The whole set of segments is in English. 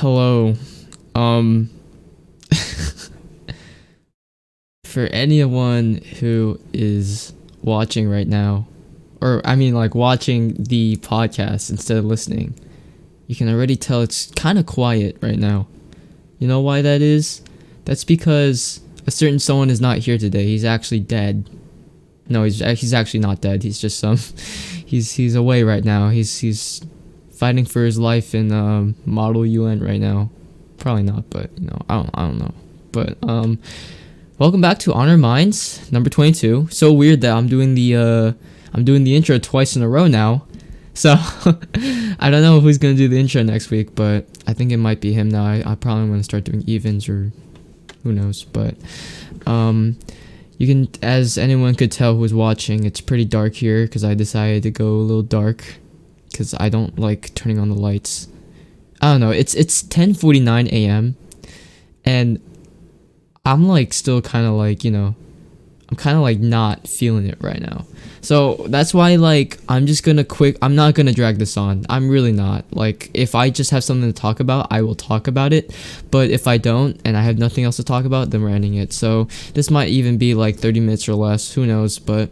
Hello. Um, for anyone who is watching right now, or I mean, like watching the podcast instead of listening, you can already tell it's kind of quiet right now. You know why that is? That's because a certain someone is not here today. He's actually dead. No, he's actually not dead. He's just he's away right now. He's fighting for his life in Model UN right now. Probably not, but I don't know. But welcome back to Honor Minds number 22. So weird that I'm doing the intro twice in a row now. So I don't know who's gonna do the intro next week, but I think it might be him now. I probably want to start doing evens or who knows. But you can, as anyone could tell who's watching, it's pretty dark here because I decided to go a little dark because I don't like turning on the lights. I don't know. It's 10:49 a.m. and I'm like still kind of like, I'm kind of like not feeling it right now. So that's why like I'm not gonna drag this on. I'm really not. Like if I just have something to talk about, I will talk about it. But if I don't and I have nothing else to talk about, then we're ending it. So this might even be like 30 minutes or less. Who knows? But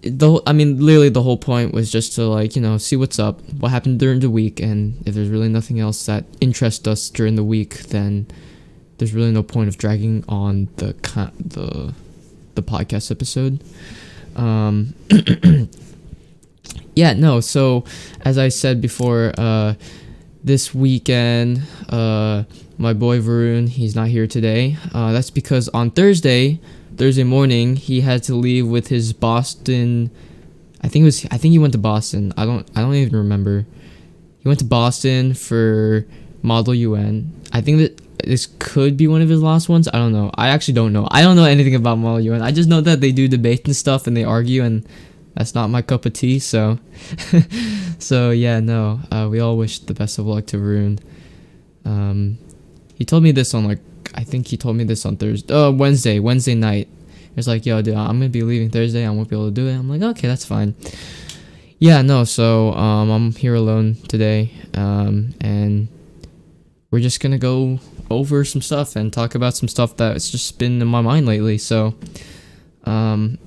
literally the whole point was just to like, see what's up, what happened during the week, and if there's really nothing else that interests us during the week, then there's really no point of dragging on the podcast episode. So as I said before, this weekend, my boy Varun, he's not here today. That's because on Thursday morning, he had to leave with his Boston. I think he went to Boston. I don't even remember. He went to Boston for Model UN. I think that this could be one of his last ones. I don't know. I actually don't know. I don't know anything about Model UN. I just know that they do debate and stuff and they argue, and that's not my cup of tea. So, we all wish the best of luck to Varun. He told me this on Wednesday night. It's like, yo, dude, I'm gonna be leaving Thursday. I won't be able to do it. I'm like, okay, that's fine. So I'm here alone today, and we're just gonna go over some stuff and talk about some stuff that's just been in my mind lately. So, I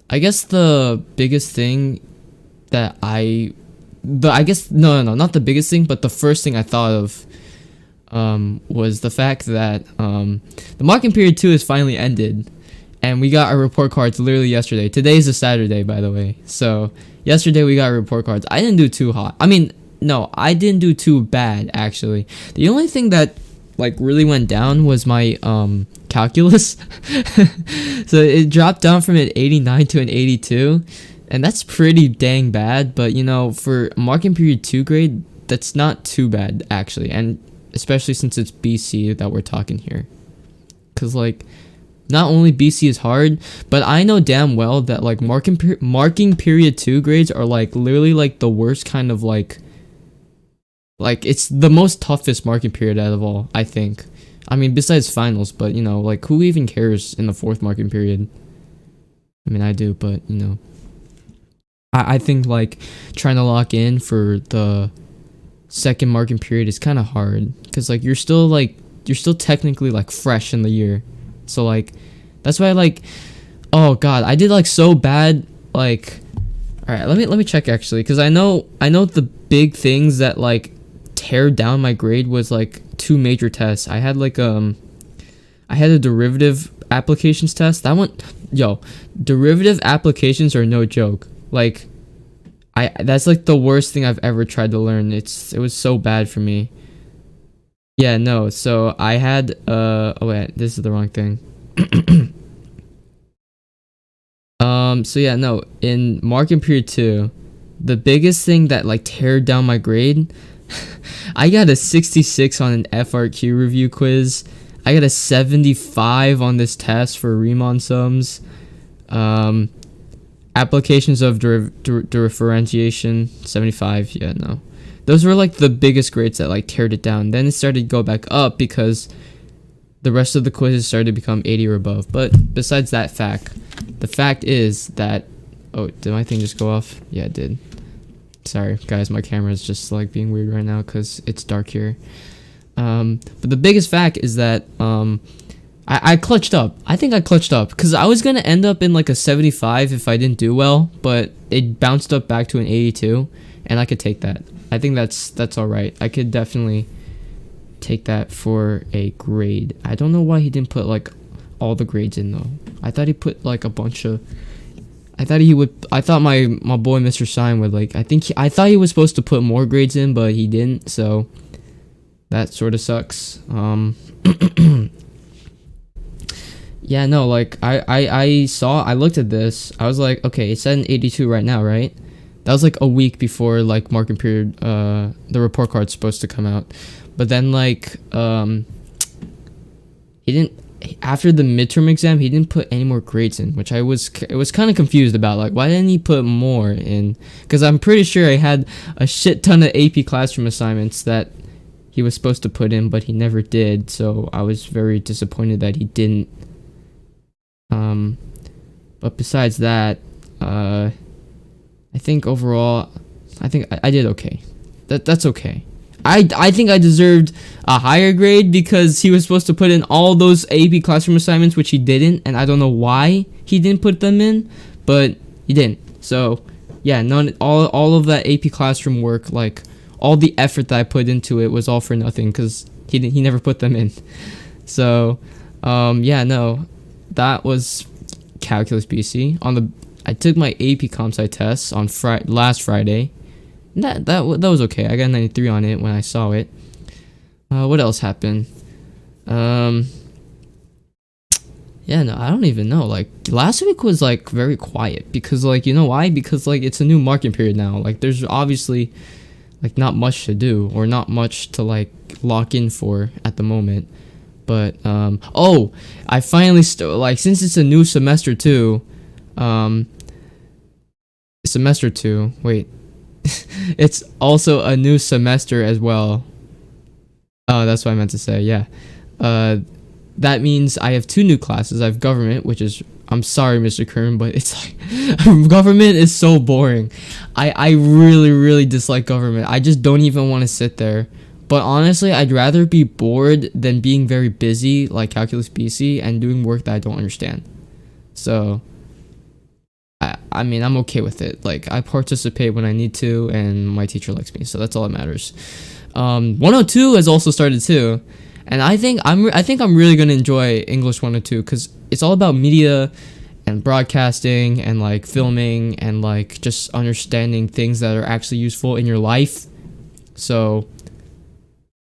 guess the biggest thing that not the biggest thing, but the first thing I thought of was the fact that the marking period 2 is finally ended, and we got our report cards literally yesterday. Today's a Saturday, by the way. So yesterday we got our report cards. I didn't do too hot. I didn't do too bad, actually. The only thing that like really went down was my calculus. So it dropped down from an 89 to an 82, and that's pretty dang bad. But for marking period 2 grade, that's not too bad, actually, and especially since it's BC that we're talking here. Because like not only BC is hard, but I know damn well that like marking period 2 grades are like literally like the worst kind of like it's the most toughest marking period out of all, I think. Besides finals, but like who even cares in the 4th marking period? I do, but I think like trying to lock in for the 2nd marking period is kind of hard, because like you're still technically like fresh in the year. So like that's why like, oh god, I did like so bad. Like, all right, let me check actually, because I know the big things that like tear down my grade was like 2 major tests. I had a derivative applications test. That one, derivative applications are no joke. Like that's like the worst thing I've ever tried to learn. It was so bad for me. So I had this is the wrong thing. In marking period 2, the biggest thing that like tear down my grade, I got a 66 on an FRQ review quiz. I got a 75 on this test for Riemann sums. Applications of differentiation, 75. Those were like the biggest grades that like teared it down. Then it started to go back up because the rest of the quizzes started to become 80 or above. But besides that fact, the fact is that, oh, did my thing just go off? Yeah, it did. Sorry, guys, my camera is just like being weird right now because it's dark here. But the biggest fact is that I clutched up. I think I clutched up because I was gonna end up in like a 75 if I didn't do well, but it bounced up back to an 82, and I could take that. I think that's all right. I could definitely take that for a grade. I don't know why he didn't put like all the grades in though. I thought he put like a bunch of. I thought my boy Mr. Sign would like. I thought he was supposed to put more grades in, but he didn't. So that sort of sucks. Yeah, no, like I looked at this. I was like, okay, it's at an 82 right now, right? That was like a week before like marking period. The report card's supposed to come out, but then like he didn't. After the midterm exam, he didn't put any more grades in, which I was kind of confused about. Like, why didn't he put more in? Because I'm pretty sure I had a shit ton of AP classroom assignments that he was supposed to put in, but he never did. So I was very disappointed that he didn't. But besides that, I think overall, I think I did okay. That's okay. I think I deserved a higher grade because he was supposed to put in all those AP classroom assignments, which he didn't, and I don't know why he didn't put them in, but he didn't. So yeah, all of that AP classroom work, like all the effort that I put into it was all for nothing because he never put them in. So yeah, no, that was calculus BC. I took my AP Comp Sci test on last Friday. That was okay. I got a 93 on it when I saw it. What else happened? Yeah, no, I don't even know. Like last week was like very quiet because like you know why? Because like it's a new marking period now. Like there's obviously like not much to do or not much to like lock in for at the moment. But oh, I finally like since it's a new semester too. Semester 2. Wait. It's also a new semester as well. Oh, that's what I meant to say. Yeah. That means I have 2 new classes. I have government, which is, I'm sorry, Mr. Kern, but it's like government is so boring. I really, really dislike government. I just don't even want to sit there. But honestly, I'd rather be bored than being very busy like calculus BC and doing work that I don't understand. So I mean, I'm okay with it. Like, I participate when I need to, and my teacher likes me, so that's all that matters. 102 has also started too, and I think I'm really gonna enjoy English 102 because it's all about media and broadcasting and like filming and like just understanding things that are actually useful in your life. So,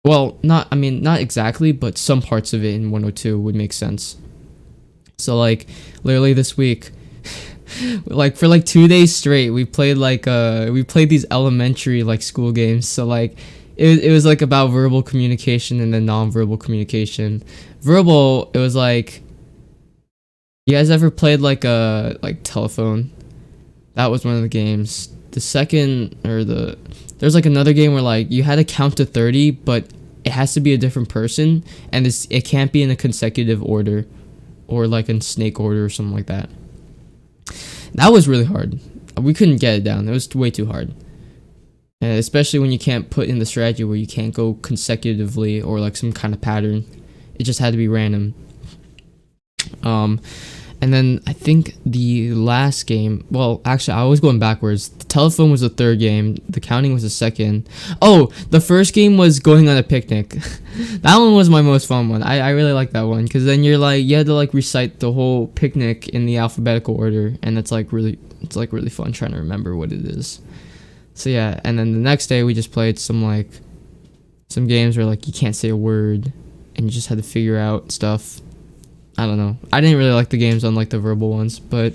well, not exactly, but some parts of it in 102 would make sense. So like, literally this week. Like for like 2 days straight we played these elementary like school games. So like it was like about verbal communication and then non-verbal communication. Verbal, it was like, you guys ever played like a telephone? That was one of the games. The second, there's like another game where like you had to count to 30, but it has to be a different person and it can't be in a consecutive order or like in snake order or something like that. That was really hard. We couldn't get it down. It was way too hard. And especially when you can't put in the strategy where you can't go consecutively or like some kind of pattern. It just had to be random. And then I think the last game, well, actually I was going backwards. The telephone was the third game. The counting was the second. Oh, the first game was going on a picnic. That one was my most fun one. I really like that one because then you had to like recite the whole picnic in the alphabetical order, and it's like really fun trying to remember what it is. So yeah, and then the next day we just played some games where like you can't say a word and you just had to figure out stuff. I don't know. I didn't really like the games on like the verbal ones, but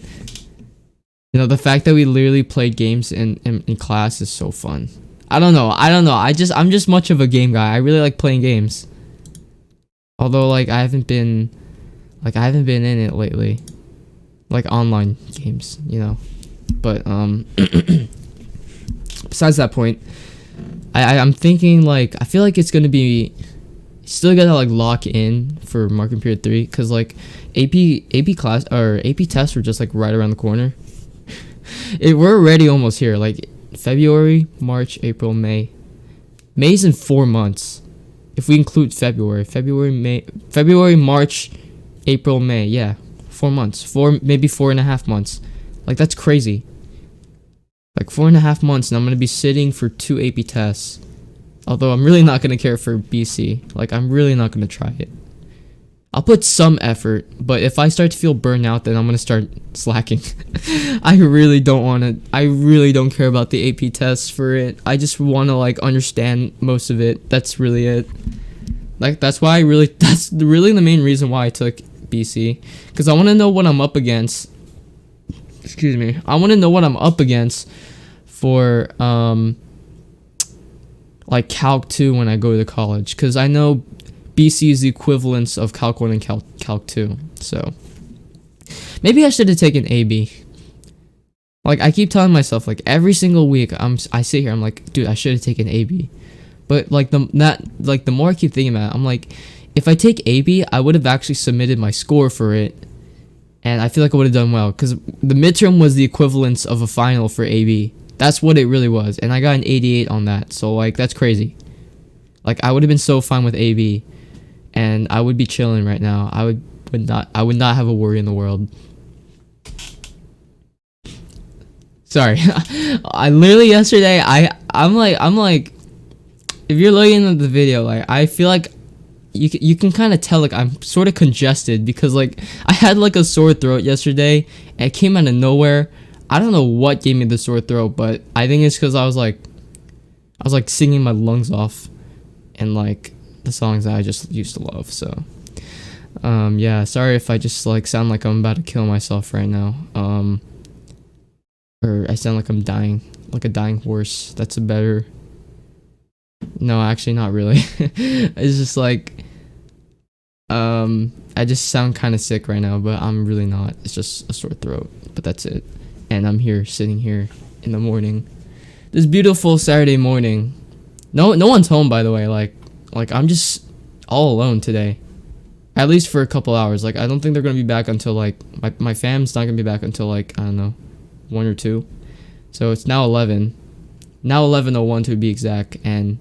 you know, the fact that we literally played games in class is so fun. I don't know. I'm just much of a game guy. I really like playing games. Although like I haven't been in it lately. Like online games, you know. But besides that point, I'm thinking like I feel like it's going to be still gotta like lock in for marking period 3 because like AP class or AP tests were just like right around the corner. We're already almost here. Like February, March, April, May. May's in 4 months. If we include February, February, March, April, May. Yeah, 4 months. Maybe 4.5 months. Like, that's crazy. Like 4.5 months, and I'm gonna be sitting for 2 AP tests. Although I'm really not gonna care for BC. Like, I'm really not gonna try it. I'll put some effort, but if I start to feel burnt out, then I'm gonna start slacking. I really don't care about the AP tests for it. I just wanna like understand most of it. That's really it. Like, that's really the main reason why I took BC. Because I wanna know what I'm up against. Excuse me. I wanna know what I'm up against for like Calc 2 when I go to college. Because I know BC is the equivalence of Calc 1 and Calc 2. So maybe I should have taken AB. Like, I keep telling myself, like, every single week I sit here, I'm like, dude, I should have taken AB. But like the more I keep thinking about it, I'm like, if I take AB, I would have actually submitted my score for it, and I feel like I would have done well, because the midterm was the equivalence of a final for AB. That's what it really was, and I got an 88 on that. So like, that's crazy. Like, I would have been so fine with AB, and I would be chilling right now. I would not have a worry in the world. Sorry. I literally yesterday I'm like if you're looking at the video, like, I feel like you can kind of tell, like, I'm sort of congested because, like, I had like a sore throat yesterday and it came out of nowhere. I don't know what gave me the sore throat, but I think it's because I was like singing my lungs off and like the songs that I just used to love. So yeah, sorry if I just like sound like I'm about to kill myself right now, or I sound like I'm dying, like a dying horse. That's a better, no, actually not really. It's just like I just sound kind of sick right now, but I'm really not. It's just a sore throat, but that's it. And I'm here, sitting here in the morning, this beautiful Saturday morning. No one's home, by the way. Like I'm just all alone today, at least for a couple hours. Like, I don't think they're gonna be back until like my fam's not gonna be back until like, I don't know, 1 or 2. So it's now 11, now 11:01 to be exact, and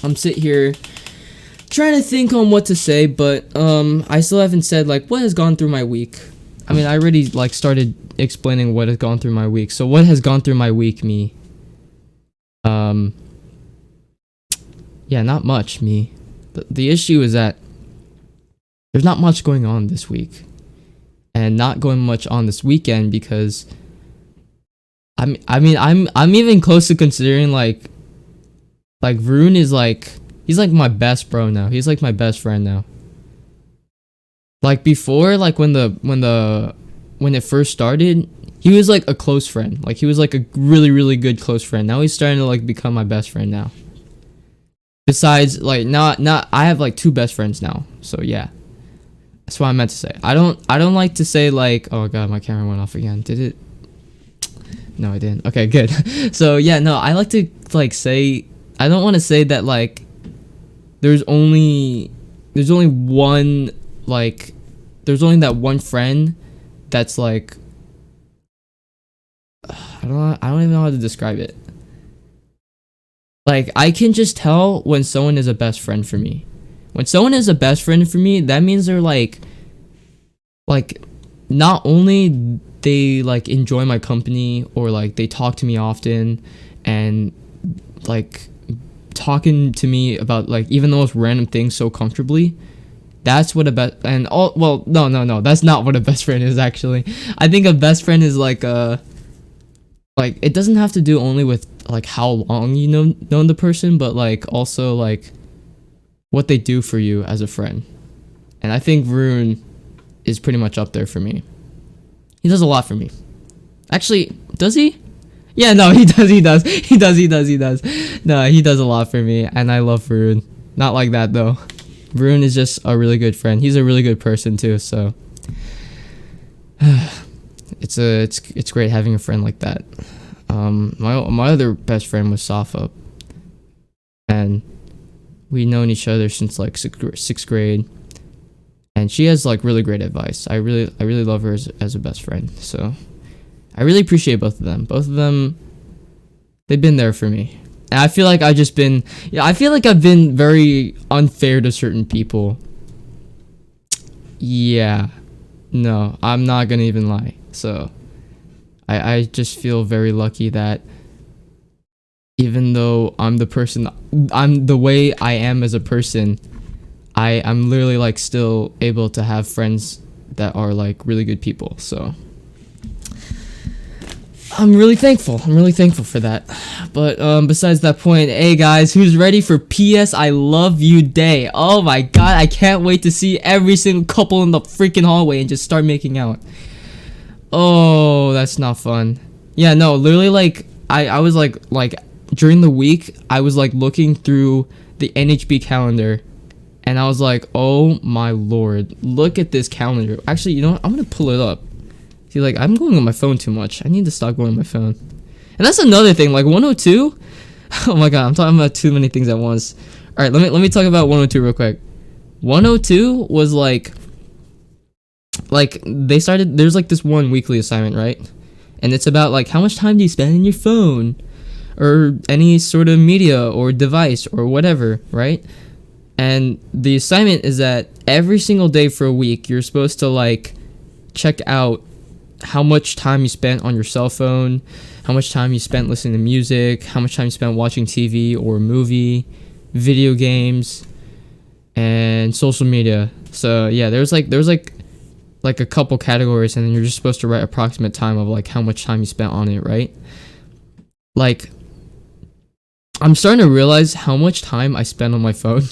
I'm sitting here trying to think on what to say, but I still haven't said like what has gone through my week. I mean, I already like started explaining what has gone through my week. So what has gone through my week, me? Yeah, not much, me. The issue is that there's not much going on this week, and not going much on this weekend, because I'm even close to considering like Varun is like, he's like my best bro now. He's like my best friend now. Like, before, like when it first started, he was like a close friend. Like, he was like a really good close friend. Now he's starting to like become my best friend now. Besides, like, not I have like 2 best friends now. So yeah, that's what I meant to say. I don't like to say like, oh god, my camera went off again. Did it? No, it didn't. Okay, good. So yeah, no, I like to like say, I don't want to say that like there's only one, like, there's only that one friend that's like, I don't even know how to describe it. Like, I can just tell when someone is a best friend for me. When someone is a best friend for me, that means they're like not only they like enjoy my company, or like they talk to me often, and like talking to me about like even the most random things so comfortably. That's what a best, and all, well, no, that's not what a best friend is, actually. I think a best friend is like like, it doesn't have to do only with like how long you know the person, but like also like what they do for you as a friend. And I think Varun is pretty much up there for me. He does a lot for me. Actually, does he? Yeah, no, he does. No, he does a lot for me, and I love Varun. Not like that though. Varun is just a really good friend. He's a really good person too, so it's great having a friend like that. My other best friend was Safa, and we've known each other since like sixth grade, and she has like really great advice. I really love her as a best friend. So I really appreciate both of them. Both of them, they've been there for me. And I feel like I feel like I've been very unfair to certain people. Yeah. No, I'm not gonna even lie. So, I just feel very lucky that even though I'm the way I am as a person, I'm literally like still able to have friends that are like really good people. So I'm really thankful. I'm really thankful for that. But besides that point, hey guys, who's ready for PS I Love You Day? Oh my god, I can't wait to see every single couple in the freaking hallway and just start making out. Oh, that's not fun. Yeah, no, literally like I was like during the week, I was like looking through the NHB calendar and I was like, oh my lord, look at this calendar. Actually, you know what? I'm gonna pull it up. See, like, I'm going on my phone too much. I need to stop going on my phone. And that's another thing, like 102. Oh my god, I'm talking about too many things at once. All right, let me talk about 102 real quick. 102 was like they started. There's like this one weekly assignment, right? And it's about like how much time do you spend on your phone, or any sort of media or device or whatever, right? And the assignment is that every single day for a week, you're supposed to like check out how much time you spent on your cell phone, how much time you spent listening to music, how much time you spent watching TV or a movie, video games, and social media. So yeah, there was like a couple categories, and then you're just supposed to write approximate time of like how much time you spent on it, right? Like, I'm starting to realize how much time I spend on my phone.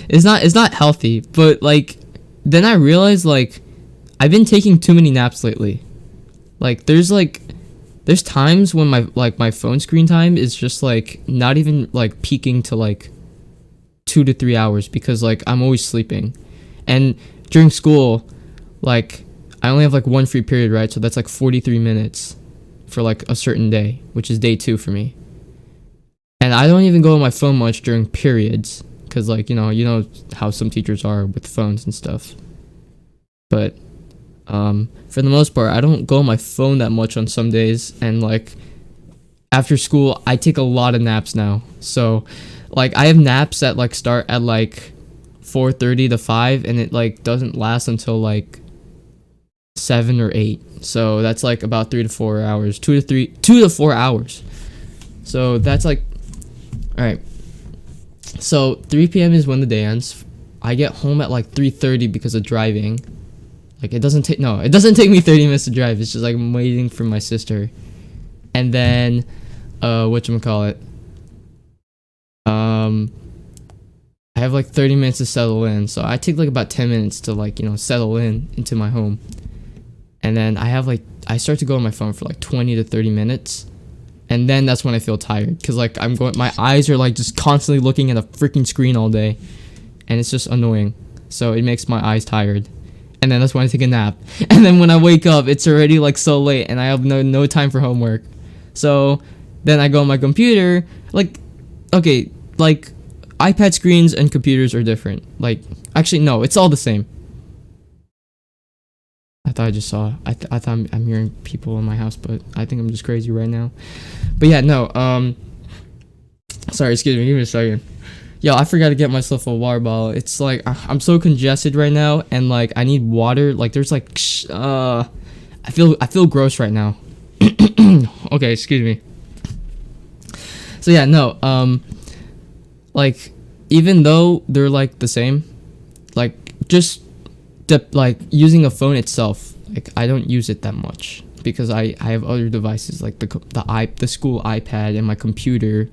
It's not healthy, but like then I realized like I've been taking too many naps lately. Like there's times when my phone screen time is just like not even like peaking to like 2 to 3 hours because like I'm always sleeping. And during school, like I only have like one free period, right? So that's like 43 minutes for like a certain day, which is day 2 for me. And I don't even go on my phone much during periods because like you know how some teachers are with phones and stuff. But for the most part, I don't go on my phone that much on some days, and like after school I take a lot of naps now. So like I have naps that like start at like 4:30 to 5, and it like doesn't last until like 7 or 8. So that's like about 3 to 4 hours, 2 to 4 hours. So that's like, all right. So 3 p.m. is when the day ends. I get home at like 3:30 because of driving. Like it doesn't take me 30 minutes to drive. It's just like I'm waiting for my sister. And then whatchamacallit? I have like 30 minutes to settle in. So I take like about 10 minutes to like, settle into my home. And then I start to go on my phone for like 20 to 30 minutes. And then that's when I feel tired, cuz like my eyes are like just constantly looking at a freaking screen all day, and it's just annoying. So it makes my eyes tired. And then that's when I take a nap. And then when I wake up, it's already like so late and I have no time for homework. So then I go on my computer. Like, okay, like iPad screens and computers are different. Like, actually no, it's all the same. I thought I just saw. I thought I'm hearing people in my house, but I think I'm just crazy right now. But yeah, no. Sorry, excuse me. Give me a second. Yo, I forgot to get myself a water bottle. It's like I'm so congested right now, and like I need water. Like there's like, I feel gross right now. Okay, excuse me. So yeah, no. Like even though they're like the same, like just like using a phone itself, like I don't use it that much because I have other devices like the school iPad and my computer,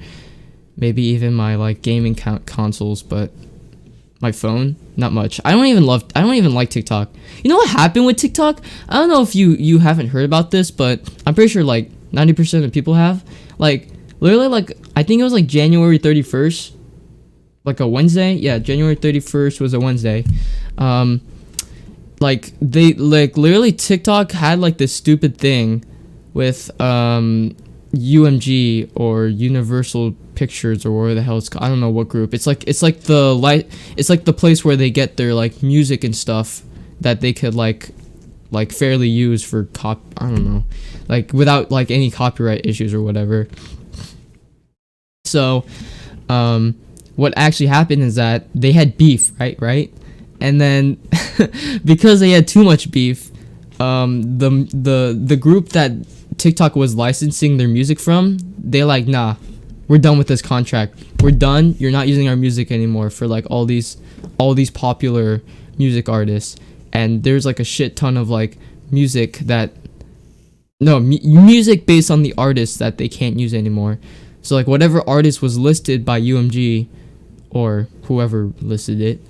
maybe even my like gaming consoles, but my phone not much. I don't even like TikTok. You know what happened with TikTok? I don't know if you haven't heard about this, but I'm pretty sure like 90% of people have. Like literally, like I think it was like January 31st, like a Wednesday. Yeah, January 31st was a Wednesday. Like they like literally TikTok had like this stupid thing with UMG or Universal Pictures or whatever the hell it's called. I don't know what group. It's like the place where they get their like music and stuff that they could like like fairly used for I don't know, like without like any copyright issues or whatever. So what actually happened is that they had beef, right, and then because they had too much beef, the group that TikTok was licensing their music from, they like, nah, we're done with this contract, we're done, you're not using our music anymore for like all these popular music artists. And there's like a shit ton of like music that music based on the artists that they can't use anymore. So like whatever artist was listed by UMG or whoever listed it,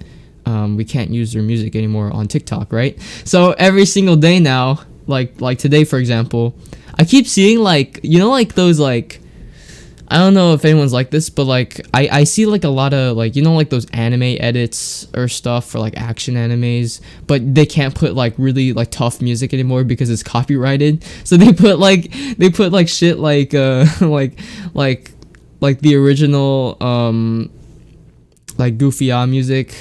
we can't use their music anymore on TikTok, right? So every single day now, like today for example, I keep seeing like, you know, like those like, I don't know if anyone's like this, but like I see like a lot of like, you know, like those anime edits or stuff for like action animes, but they can't put like really like tough music anymore because it's copyrighted. So they put like shit like like the original like Goofy music.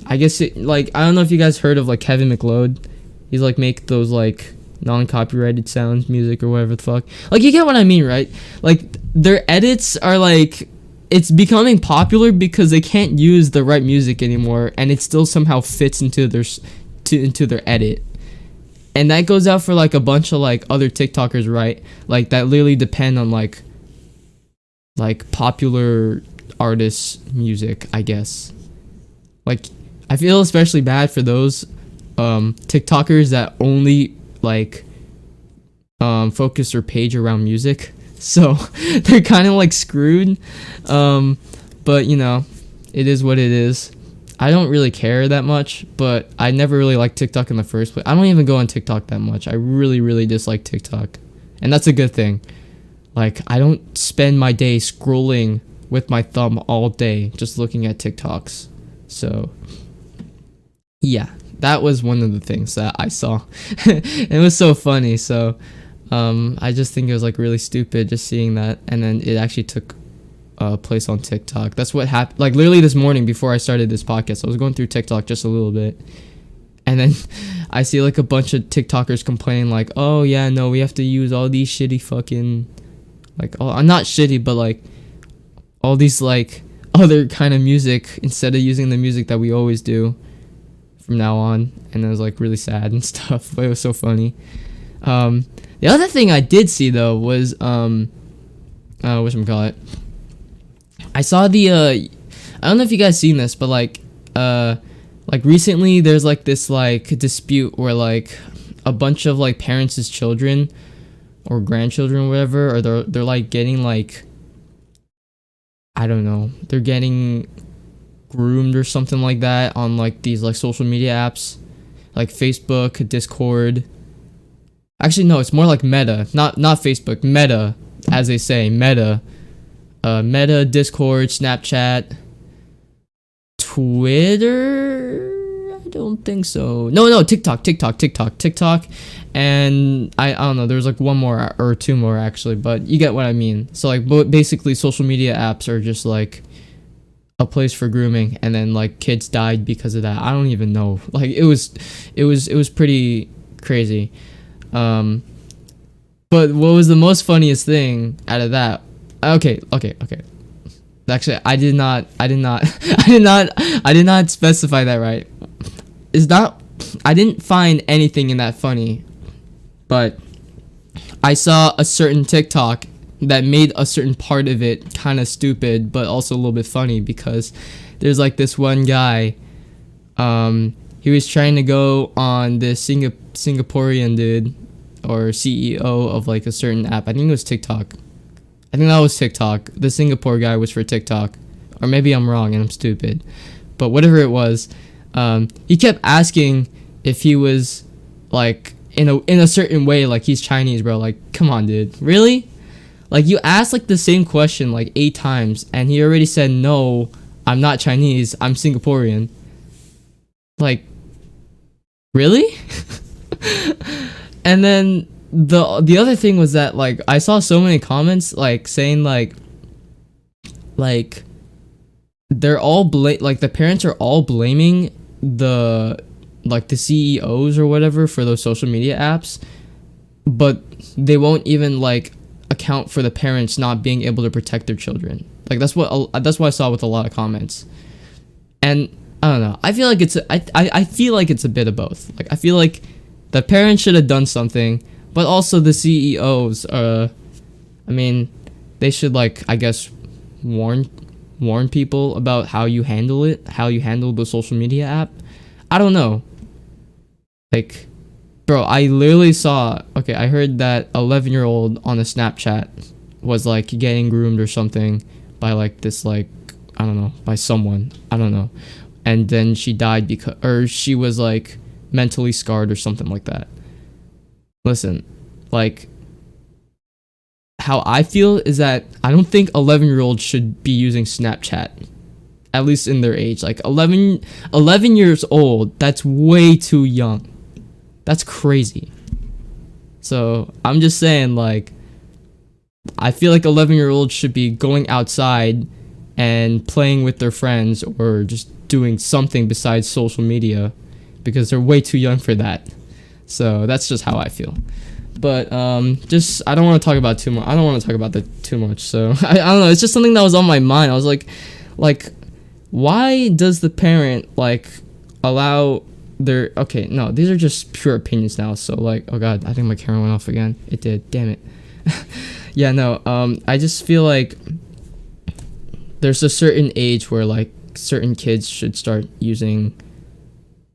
I guess it, like, I don't know if you guys heard of like Kevin McLeod. He's like make those like non-copyrighted sounds music or whatever the fuck. Like, you get what I mean, right? Like their edits are like, it's becoming popular because they can't use the right music anymore, and it still somehow fits into their edit. And that goes out for like a bunch of like other TikTokers, right? Like that literally depend on like popular artists' music, I guess. Like I feel especially bad for those TikTokers that only like focus their page around music. So they're kind of like screwed. But you know, it is what it is. I don't really care that much, but I never really liked TikTok in the first place. I don't even go on TikTok that much. I really dislike TikTok. And that's a good thing. Like, I don't spend my day scrolling with my thumb all day just looking at TikToks. So yeah, that was one of the things that I saw. It was so funny. So I just think it was like really stupid just seeing that, and then it actually took place on TikTok. That's what happened. Like literally this morning before I started this podcast, I was going through TikTok just a little bit, and then I see like a bunch of TikTokers complaining like, oh yeah, no, we have to use all these shitty fucking like, oh, not shitty, but like all these like other kind of music instead of using the music that we always do from now on. And it was like really sad and stuff, but it was so funny. The other thing I did see though was whatchamacallit, I saw the I don't know if you guys seen this, but like recently there's like this like dispute where like a bunch of like parents' children or grandchildren or whatever, or they're like getting like, I don't know, they're getting groomed or something like that on like these like social media apps like Facebook, Discord. Actually no, it's more like Meta, not Facebook, Meta, as they say, Meta. Meta, Discord, Snapchat, Twitter. I don't think so. No, TikTok. And I don't know. There's like one more or two more actually, but you get what I mean. So like, basically, social media apps are just like a place for grooming, and then like kids died because of that. I don't even know. Like it was pretty crazy. But what was the most funniest thing out of that? Okay. Actually, I did not specify that right. I didn't find anything in that funny, but I saw a certain TikTok that made a certain part of it kind of stupid, but also a little bit funny, because there's like this one guy, he was trying to go on this Singaporean dude or CEO of like a certain app. I think it was TikTok. I think that was TikTok. The Singapore guy was for TikTok. Or maybe I'm wrong and I'm stupid. But whatever it was, he kept asking if he was like in a certain way, like he's Chinese, bro. Like, come on, dude. Really? Like, you asked like the same question like 8 times and he already said, no, I'm not Chinese, I'm Singaporean. Like, really? And then the other thing was that like I saw so many comments like saying like they're all like the parents are all blaming the like the CEOs or whatever for those social media apps, but they won't even like account for the parents not being able to protect their children. Like that's what I saw with a lot of comments. And I don't know. I feel like I feel like it's a bit of both. Like I feel like the parents should have done something, but also the CEOs I mean, they should like I guess warn people about how you handle the social media app. I don't know. Like, bro, I literally saw, okay, I heard that 11-year-old on a Snapchat was like getting groomed or something by like this, like, I don't know, by someone, I don't know. And then she died because, or she was like mentally scarred or something like that. Listen, like, how I feel is that I don't think 11-year-olds should be using Snapchat, at least in their age. Like 11 years old, that's way too young. That's crazy. So I'm just saying, like, I feel like 11-year-olds should be going outside and playing with their friends or just doing something besides social media because they're way too young for that. So that's just how I feel. But just I don't want to talk about too much. I don't want to talk about that too much. So I don't know. It's just something that was on my mind. I was like, why does the parent like allow their okay? No, these are just pure opinions now. So like, oh god, I think my camera went off again. It did. Damn it. Yeah, no. I just feel like there's a certain age where like certain kids should start using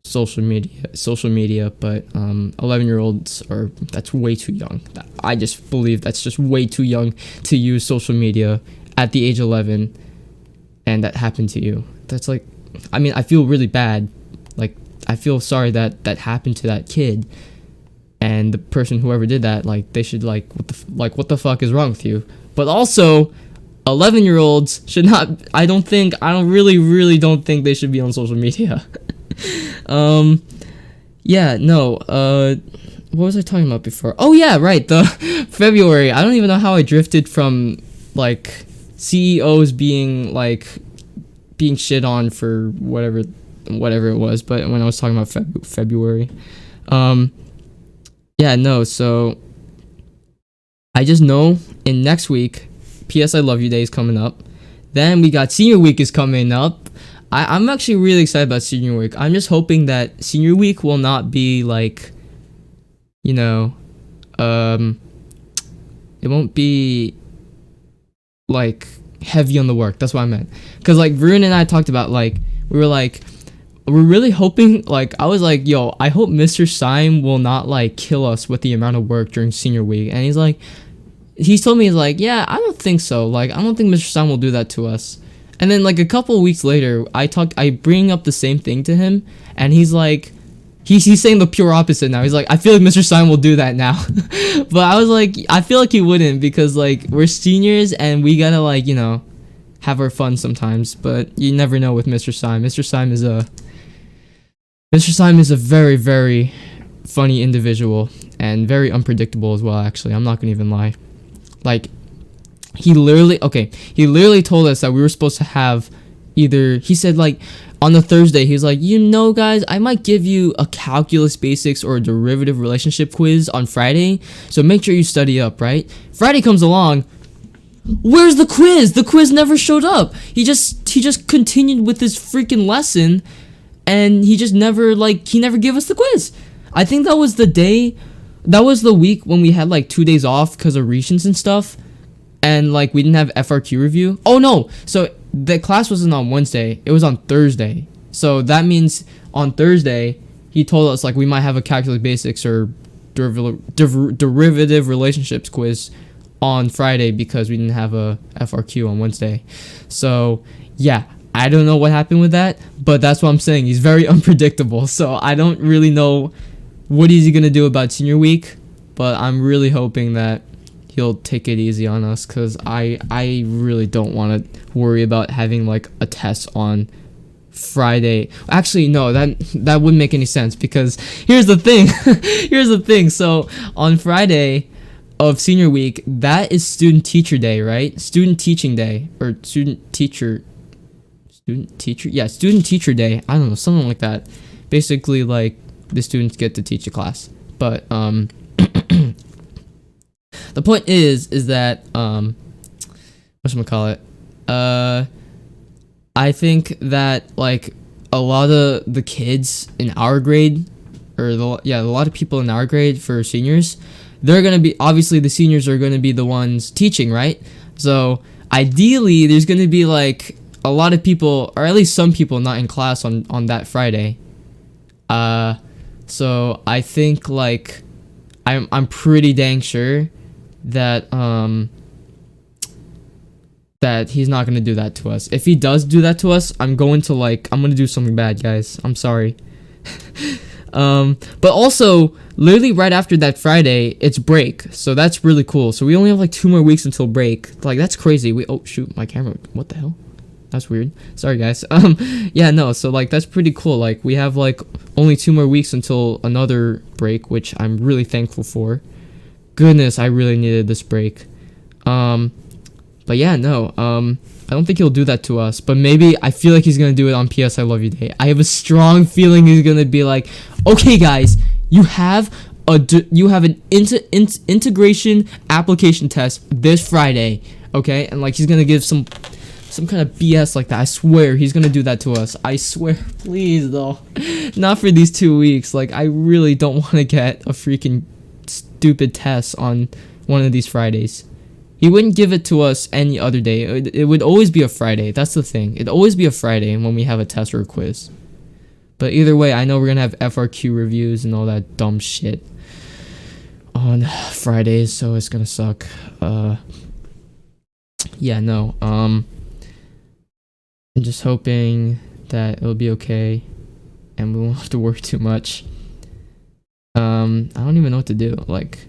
social media, but 11-year-olds are, that's way too young. I just believe that's just way too young to use social media at the age 11, and that happened to you. That's like, I mean, I feel really bad. Like, I feel sorry that happened to that kid, and the person, whoever did that, like, they should like, what the fuck is wrong with you? But also, 11-year-olds should not, I really don't think they should be on social media. Yeah, no, what was I talking about before? Oh yeah, right, the February. I don't even know how I drifted from, like, CEOs being shit on for whatever it was, but when I was talking about February. Yeah, no, so I just know in next week, PS I Love You Day is coming up. Then we got Senior Week is coming up. I'm actually really excited about Senior Week. I'm just hoping that Senior Week will not be like, you know, it won't be like heavy on the work. That's what I meant. Because like Varun and I talked about, like, we're really hoping, like, I was like, yo, I hope Mr. Syme will not like kill us with the amount of work during Senior Week. And he's told me, he's like, yeah, I don't think so. Like, I don't think Mr. Syme will do that to us. And then like a couple of weeks later, I bring up the same thing to him, and he's like, he's saying the pure opposite now. He's like, I feel like Mr. Syme will do that now. But I was like, I feel like he wouldn't, because like we're seniors and we gotta, like, you know, have our fun sometimes. But you never know with Mr. Syme. Mr. Syme is a very, very funny individual and very unpredictable as well. Actually, I'm not gonna even lie. Like, he literally told us that we were supposed to have he said, like, on the Thursday, he's like, you know, guys, I might give you a calculus basics or a derivative relationship quiz on Friday, so make sure you study up, right? Friday comes along, where's the quiz? The quiz never showed up. He just continued with his freaking lesson, and he never gave us the quiz. I think that was the week when we had like 2 days off because of recents and stuff. And like we didn't have FRQ review. Oh no, so the class wasn't on Wednesday, it was on Thursday. So that means on Thursday he told us like we might have a calculus basics or derivative relationships quiz on Friday because we didn't have a FRQ on Wednesday. So yeah, I don't know what happened with that, but that's what I'm saying. He's very unpredictable. So I don't really know what is he gonna do about Senior Week, but I'm really hoping that he'll take it easy on us, because I really don't want to worry about having like a test on Friday. Actually, no, that wouldn't make any sense, because here's the thing. So on Friday of Senior Week, that is student teacher day, right? Student teacher day. Yeah, student teacher day. I don't know, something like that. basically like the students get to teach a class. But the point is that whatchamacallit, I think that like a lot of the kids in our grade, or a lot of people in our grade for seniors, they're gonna be, obviously the seniors are gonna be the ones teaching, right? So ideally there's gonna be like a lot of people, or at least some people, not in class on that Friday. So I think like I'm pretty dang sure that that he's not gonna do that to us. If he does do that to us, I'm gonna do something bad, guys. I'm sorry. But also, literally right after that Friday, it's break, so that's really cool. So we only have like 2 more weeks until break. Like, that's crazy. Oh shoot, my camera. What the hell? That's weird. Sorry, guys. Yeah, no. So like that's pretty cool. Like we have like only 2 more weeks until another break, which I'm really thankful for. Goodness, I really needed this break. But yeah, no, I don't think he'll do that to us, but maybe I feel like he's gonna do it on PS I Love You Day. I have a strong feeling he's gonna be like, okay guys, you have an integration application test this Friday, okay? And like he's gonna give some kind of BS like that. I swear he's gonna do that to us. I swear. Please though, not for these 2 weeks. Like I really don't want to get a freaking stupid test on one of these Fridays. He wouldn't give it to us any other day. It would always be a Friday. That's the thing. It'd always be a Friday when we have a test or a quiz. But either way, I know we're gonna have FRQ reviews and all that dumb shit on Fridays, so it's gonna suck. Yeah, no. I'm just hoping that it'll be okay and we won't have to work too much. I don't even know what to do. Like,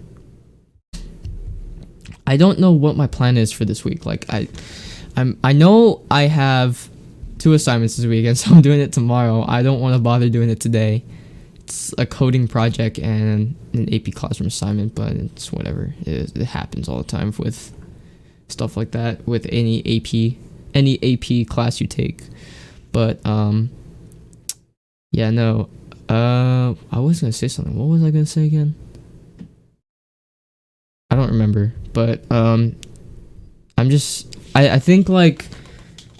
I don't know what my plan is for this week. Like I know I have 2 assignments this week, and so I'm doing it tomorrow. I don't want to bother doing it today. It's a coding project and an AP classroom assignment, but it's whatever. It happens all the time with stuff like that, with any AP class you take. But yeah, no. I was gonna say something. What was I gonna say again? I don't remember, but I think like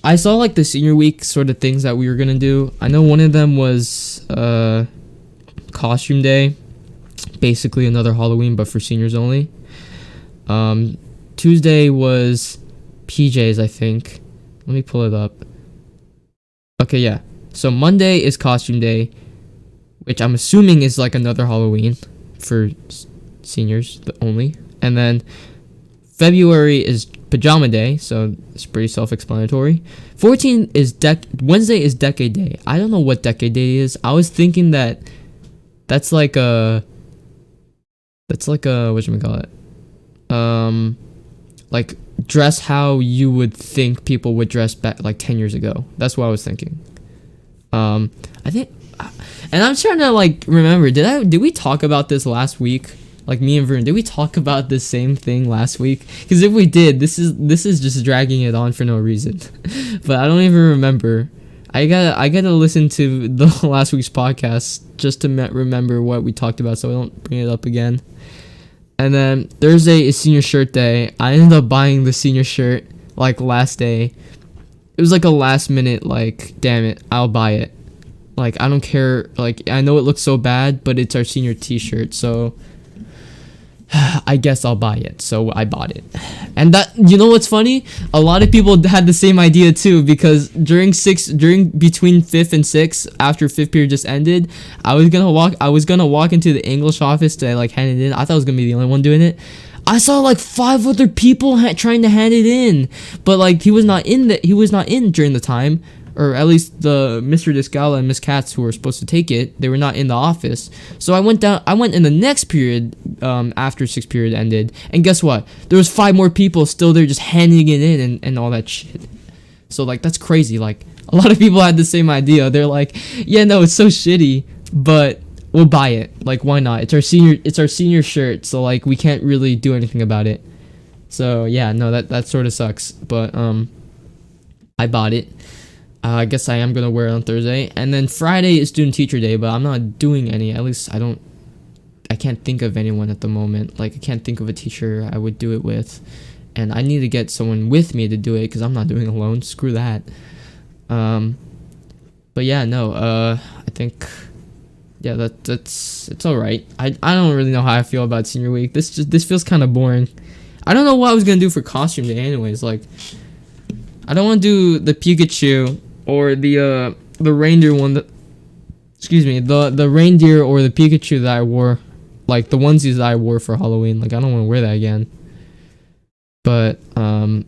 I saw like the senior week sort of things that we were gonna do. I know one of them was costume day, basically another Halloween but for seniors only. Tuesday was PJs, I think. Let me pull it up. Okay, yeah. So Monday is costume day, which I'm assuming is like another Halloween for seniors only. And then February is pajama day, so it's pretty self-explanatory. 14 is Wednesday is decade day. I don't know what decade day is. I was thinking that's like a whatchamacallit? Like dress how you would think people would dress back like 10 years ago. That's what I was thinking. I think, and I'm trying to like remember, did we talk about this last week? Like me and Varun, did we talk about the same thing last week? Because if we did, this is just dragging it on for no reason. But I don't even remember. I gotta listen to the last week's podcast just to remember what we talked about, so I don't bring it up again. And then Thursday is senior shirt day. I ended up buying the senior shirt like last day. It was like a last minute like, damn it, I'll buy it. Like I don't care. Like I know it looks so bad, but it's our senior T-shirt, so I guess I'll buy it. So I bought it. And that, you know what's funny? A lot of people had the same idea too, because between 5th and 6th, after 5th period just ended, I was gonna walk into the English office to like hand it in. I thought I was gonna be the only one doing it. I saw like 5 other people trying to hand it in, but like he was not in during the time, or at least the Mr. Discala and Miss Katz who were supposed to take it, they were not in the office. So I went in the next period, after 6th period ended, and guess what? There was 5 more people still there just handing it in and all that shit. So like that's crazy. Like a lot of people had the same idea. They're like, yeah, no, it's so shitty, but we'll buy it. Like why not? It's our senior shirt, so like we can't really do anything about it. So yeah, no, that sort of sucks, but I bought it. I guess I am gonna wear it on Thursday, and then Friday is student teacher day, but I'm not doing any. At least I can't think of anyone at the moment. Like I can't think of a teacher I would do it with, and I need to get someone with me to do it because I'm not doing it alone. Screw that. But yeah, no. I think yeah, that's it's all right. I don't really know how I feel about senior week. This feels kind of boring. I don't know what I was gonna do for costume day, anyways. Like, I don't want to do the Pikachu or the reindeer one. Excuse me, the reindeer or the Pikachu that I wore, like the onesies that I wore for Halloween. Like, I don't want to wear that again. But I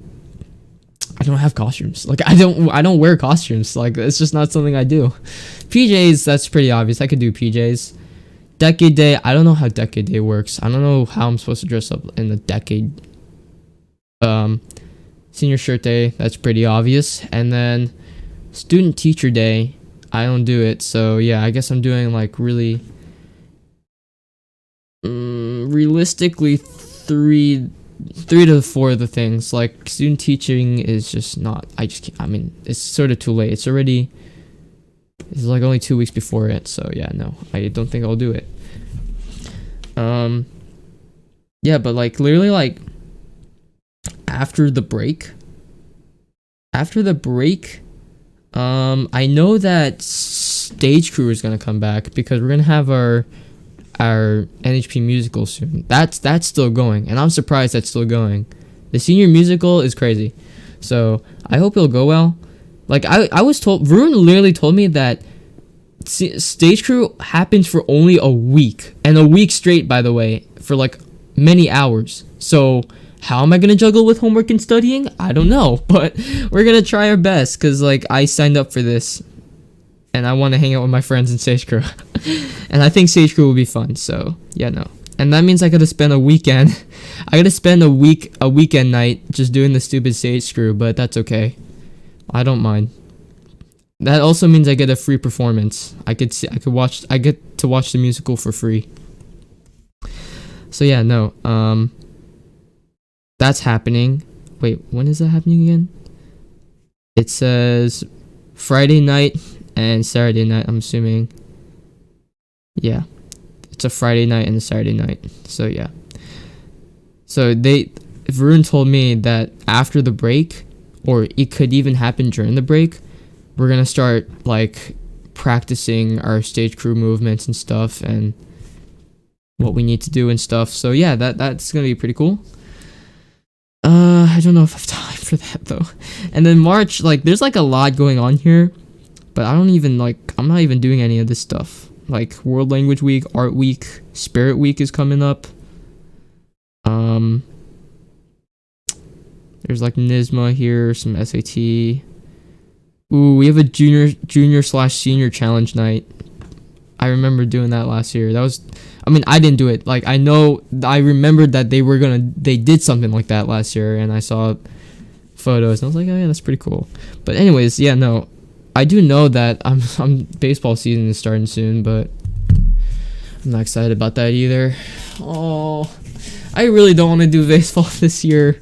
don't have costumes. Like, I don't wear costumes. Like, it's just not something I do. PJs, that's pretty obvious. I could do PJs. Decade Day, I don't know how Decade Day works. I don't know how I'm supposed to dress up in the decade. Senior Shirt Day, that's pretty obvious. And then Student Teacher Day, I don't do it. So yeah, I guess I'm doing like really realistically three to four of the things. Like student teaching is just not, I just can't, I mean, it's sort of too late. It's like only 2 weeks before it. So yeah, no, I don't think I'll do it. Yeah, but like literally like after the break, I know that stage crew is gonna come back because we're gonna have our NHP musical soon. That's still going, and I'm surprised that's still going. The senior musical is crazy, so I hope it'll go well. Like I was told, Varun literally told me that stage crew happens for only a week, and a week straight, by the way, for like many hours. So how am I gonna juggle with homework and studying? I don't know, but we're gonna try our best because like I signed up for this, and I want to hang out with my friends in stage crew, and I think stage crew will be fun. So yeah, no, and that means I gotta spend a weekend. I gotta spend a weekend night just doing the stupid stage crew, but that's okay. I don't mind. That also means I get a free performance. I get to watch the musical for free. So yeah, no. That's happening. Wait, when is that happening again? It says Friday night and Saturday night, I'm assuming. Yeah. It's a Friday night and a Saturday night. So yeah. So Varun told me that after the break, or it could even happen during the break, we're gonna start like practicing our stage crew movements and stuff and what we need to do and stuff. So yeah, that's gonna be pretty cool. I don't know if I have time for that though. And then March, like there's like a lot going on here, but I'm not even doing any of this stuff. Like World Language Week, Art Week, Spirit Week is coming up. There's like NISMA here, some SAT. Ooh, we have a junior/senior challenge night. I remember doing that last year. I didn't do it. Like I remembered that they did something like that last year, and I saw photos and I was like, oh yeah, that's pretty cool. But anyways, yeah, no, I do know that baseball season is starting soon, but I'm not excited about that either. Oh, I really don't want to do baseball this year.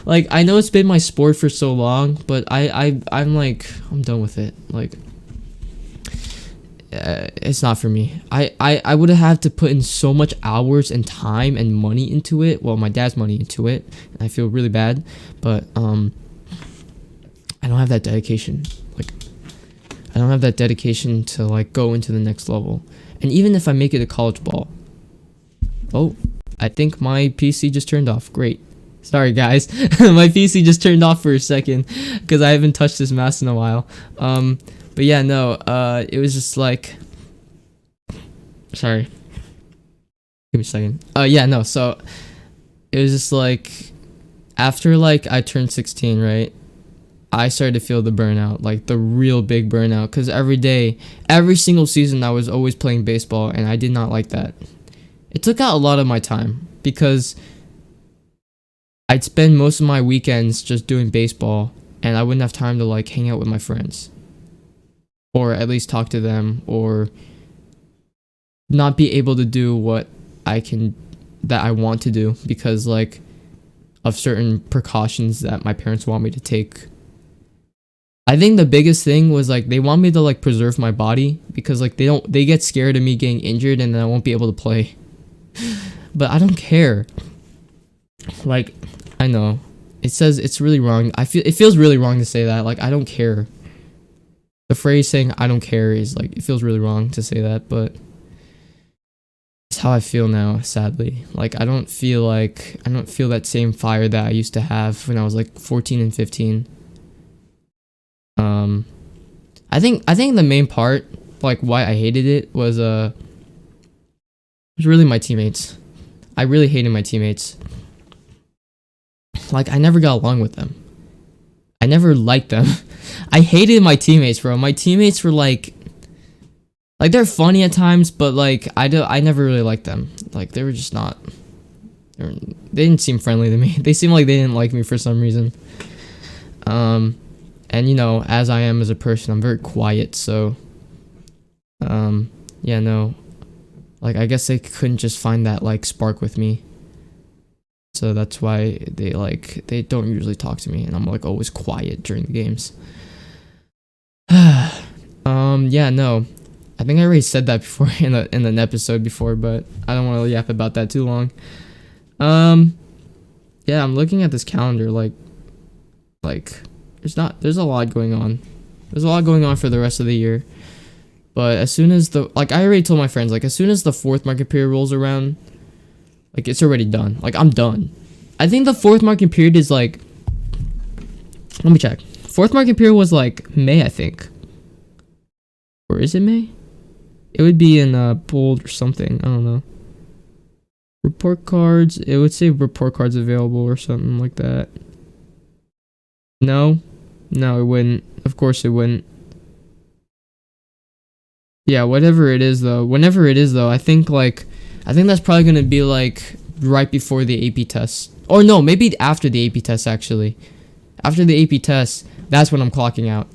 Like I know it's been my sport for so long, but I'm done with it. Like it's not for me. I would have had to put in so much hours and time and money into it. Well, my dad's money into it, and I feel really bad, but I don't have that dedication. Like I don't have that dedication to like go into the next level. And even if I make it a college ball, oh, I think my PC just turned off. Great. Sorry guys, my PC just turned off for a second because I haven't touched this mouse in a while. But yeah, no, it was just like, sorry, give me a second. Yeah, no, so it was just like, after like I turned 16, right, I started to feel the burnout, like the real big burnout, because every single season I was always playing baseball, and I did not like that. It took out a lot of my time because I'd spend most of my weekends just doing baseball, and I wouldn't have time to like hang out with my friends, or at least talk to them, or not be able to do what that I want to do because like of certain precautions that my parents want me to take. I think the biggest thing was like they want me to like preserve my body because like they get scared of me getting injured and then I won't be able to play. But I don't care. Like, I know it says it's really wrong. It feels really wrong to say that. Like, I don't care. The phrase saying I don't care is like, it feels really wrong to say that, but it's how I feel now, sadly. Like, I don't feel that same fire that I used to have when I was like 14 and 15. I think the main part, like why I hated it was really my teammates. I really hated my teammates. Like, I never got along with them. I never liked them. I hated my teammates, bro. My teammates were like they're funny at times, but like I never really liked them. Like, they were just not. They didn't seem friendly to me. They seemed like they didn't like me for some reason. And you know, as I am as a person, I'm very quiet. So, yeah, no. Like, I guess they couldn't just find that like spark with me. So that's why they don't usually talk to me, and I'm like always quiet during the games. Yeah, no. I think I already said that before in an episode before, but I don't want to yap about that too long. Yeah, I'm looking at this calendar like there's a lot going on. There's a lot going on for the rest of the year. But as soon as I already told my friends, like as soon as the 4th market period rolls around, like it's already done. Like, I'm done. I think the 4th market period is like, let me check. 4th market period was like May, I think. Or is it May? It would be in bold or something. I don't know. Report cards. It would say report cards available or something like that. No, it wouldn't. Of course it wouldn't. Yeah, whatever it is though. Whenever it is though, I think that's probably gonna be like right before the AP test. Or no, maybe after the AP test actually. After the AP test, that's when I'm clocking out.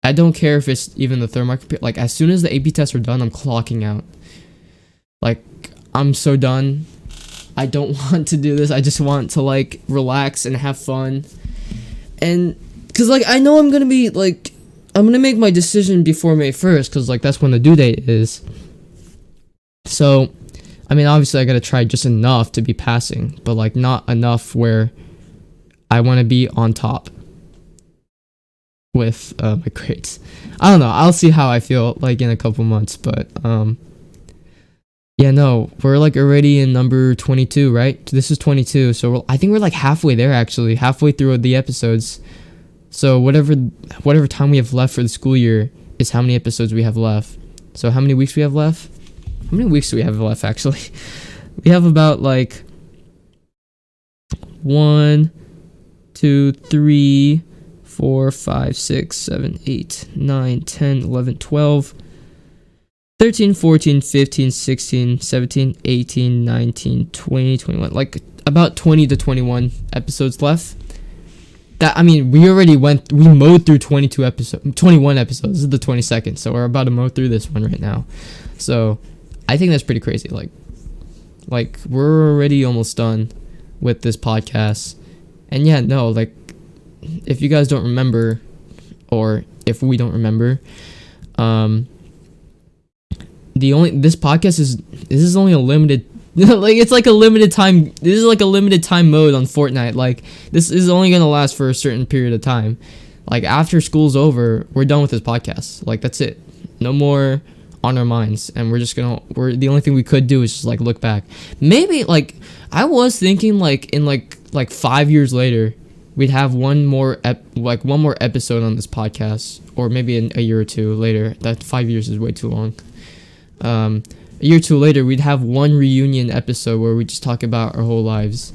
I don't care if it's even the 3rd market period. Like, as soon as the AP tests are done, I'm clocking out. Like, I'm so done. I don't want to do this. I just want to like relax and have fun. And cause like I know I'm gonna make my decision before May 1st, cause like that's when the due date is. So, I mean, obviously I gotta try just enough to be passing, but like not enough where I want to be on top with my grades. I don't know. I'll see how I feel like in a couple months, but yeah, no, we're like already in number 22, right? This is 22, so I think we're like halfway there actually, halfway through the episodes. So whatever time we have left for the school year is how many episodes we have left. So how many weeks we have left? How many weeks do we have left actually? We have about like 1, 2, 3, 4, 5, 6, 7, 8, 9, 10, 11, 12, 13, 14, 15, 16, 17, 18, 19, 20, 21. Like about 20 to 21 episodes left. That, I mean, we mowed through 21 episodes. This is the 22nd, so we're about to mow through this one right now. So I think that's pretty crazy. Like we're already almost done with this podcast. And yeah, no, like, if you guys don't remember, or if we don't remember, this podcast is only a limited like, it's like a limited time. This is like a limited time mode on Fortnite. Like, this is only gonna last for a certain period of time. Like, after school's over, we're done with this podcast. Like, that's it. No more on our minds, and we're the only thing we could do is just like look back. Maybe like I was thinking like in like 5 years later, we'd have one more episode on this podcast, or maybe a year or two later. That 5 years is way too long. A year or two later, we'd have one reunion episode where we just talk about our whole lives.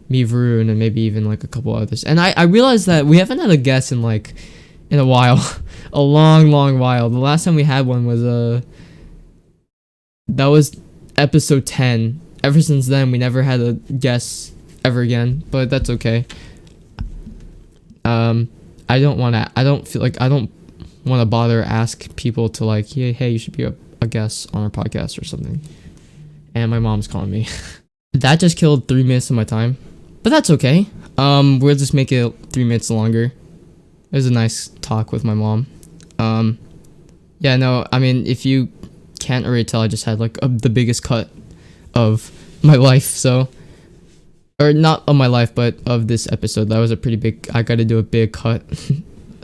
Me, Varun, and maybe even like a couple others. And I realized that we haven't had a guest in a while. A long while. The last time we had one was that was episode 10. Ever since then, we never had a guest ever again, but that's okay. I don't want to bother ask people to like, hey, you should be a guest on our podcast or something. And my mom's calling me. That just killed 3 minutes of my time, but that's okay. We'll just make it 3 minutes longer. It was a nice talk with my mom. Um, yeah, no, I mean, if you can't already tell, I just had like the biggest cut of my life. So, or not of my life, but of this episode. That was a pretty big. I got to do a big cut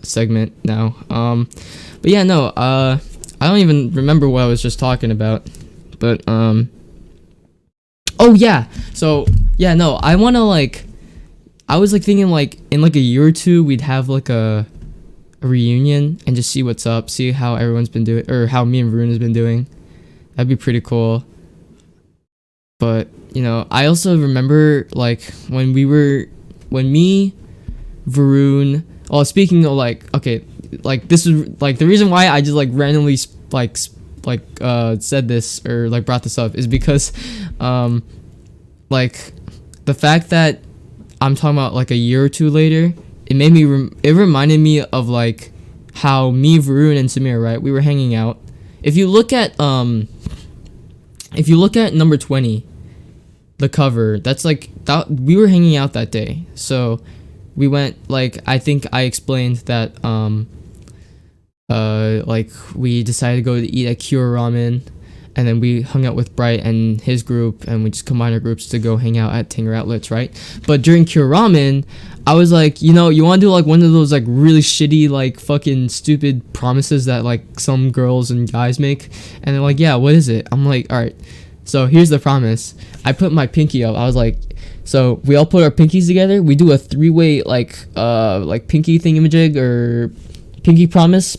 segment now. But yeah, no. I don't even remember what I was just talking about. But oh yeah. So yeah, no. I want to like. I was like thinking like in like a year or two we'd have like a reunion and just see what's up, see how everyone's been doing, or how me and Varun has been doing. That'd be pretty cool. But you know, I also remember like when me, Varun. Oh, speaking of like, okay, like this is like the reason why I just like randomly said this or like brought this up is because, like the fact that I'm talking about like a year or two later, it made me it reminded me of like how me, Varun, and Samir, right, we were hanging out. If you look at number 20, the cover, that's like that we were hanging out that day. So we went like, I think I explained that like we decided to go to eat at Cure Ramen, and then we hung out with Bright and his group, and we just combined our groups to go hang out at Tanger Outlets, right? But during Cure Ramen, I was like, you know, you want to do like one of those like really shitty, like fucking stupid promises that like some girls and guys make? And they're like, yeah, what is it? I'm like, all right, so here's the promise. I put my pinky up. I was like, so we all put our pinkies together. We do a 3-way like pinky thingamajig, or pinky promise,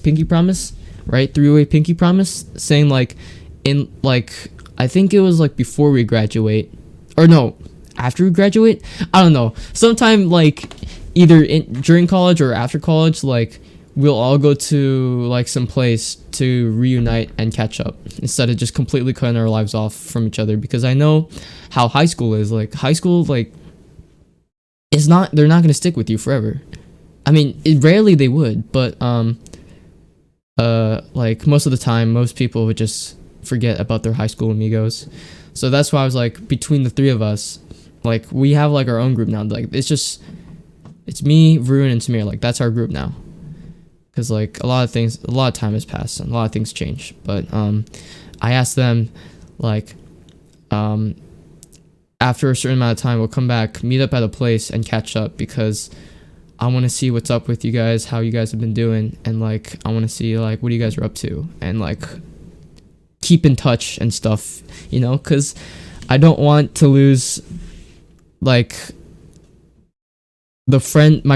right? 3-way pinky promise, saying like, in like, I think it was like before we graduate, or no, after we graduate, I don't know, sometime like either during college or after college, like we'll all go to like some place to reunite and catch up instead of just completely cutting our lives off from each other. Because I know how high school is. Like high school, like they're not gonna stick with you forever. I mean, rarely they would, but like most of the time, most people would just forget about their high school amigos. So that's why I was like, between the three of us, like we have like our own group now. Like it's me, Varun, and Samir. Like that's our group now. Because like a lot of time has passed and a lot of things change. But I asked them like after a certain amount of time we'll come back, meet up at a place and catch up, because I want to see what's up with you guys, how you guys have been doing, and like I want to see like what you guys are up to, and like keep in touch and stuff, you know, because I don't want to lose like my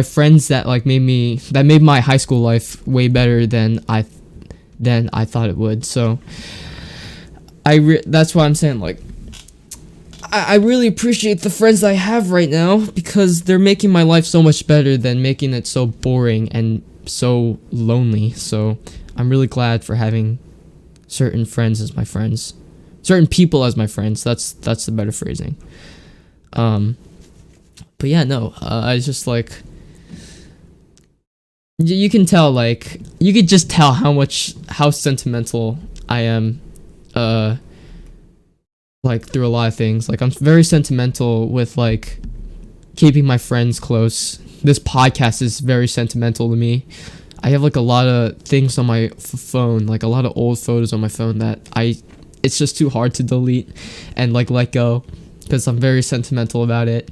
friends that like made my high school life way better than I thought it would. So that's why I'm saying like I really appreciate the friends I have right now, because they're making my life so much better than making it so boring and so lonely. So I'm really glad for having certain friends as my friends, certain people as my friends. That's the better phrasing. But yeah, no, I just like, you can tell, like you could just tell how sentimental I am, like through a lot of things. Like I'm very sentimental with like keeping my friends close. This podcast is very sentimental to me. I have like a lot of things on my phone, like a lot of old photos on my phone that it's just too hard to delete and like let go, because I'm very sentimental about it.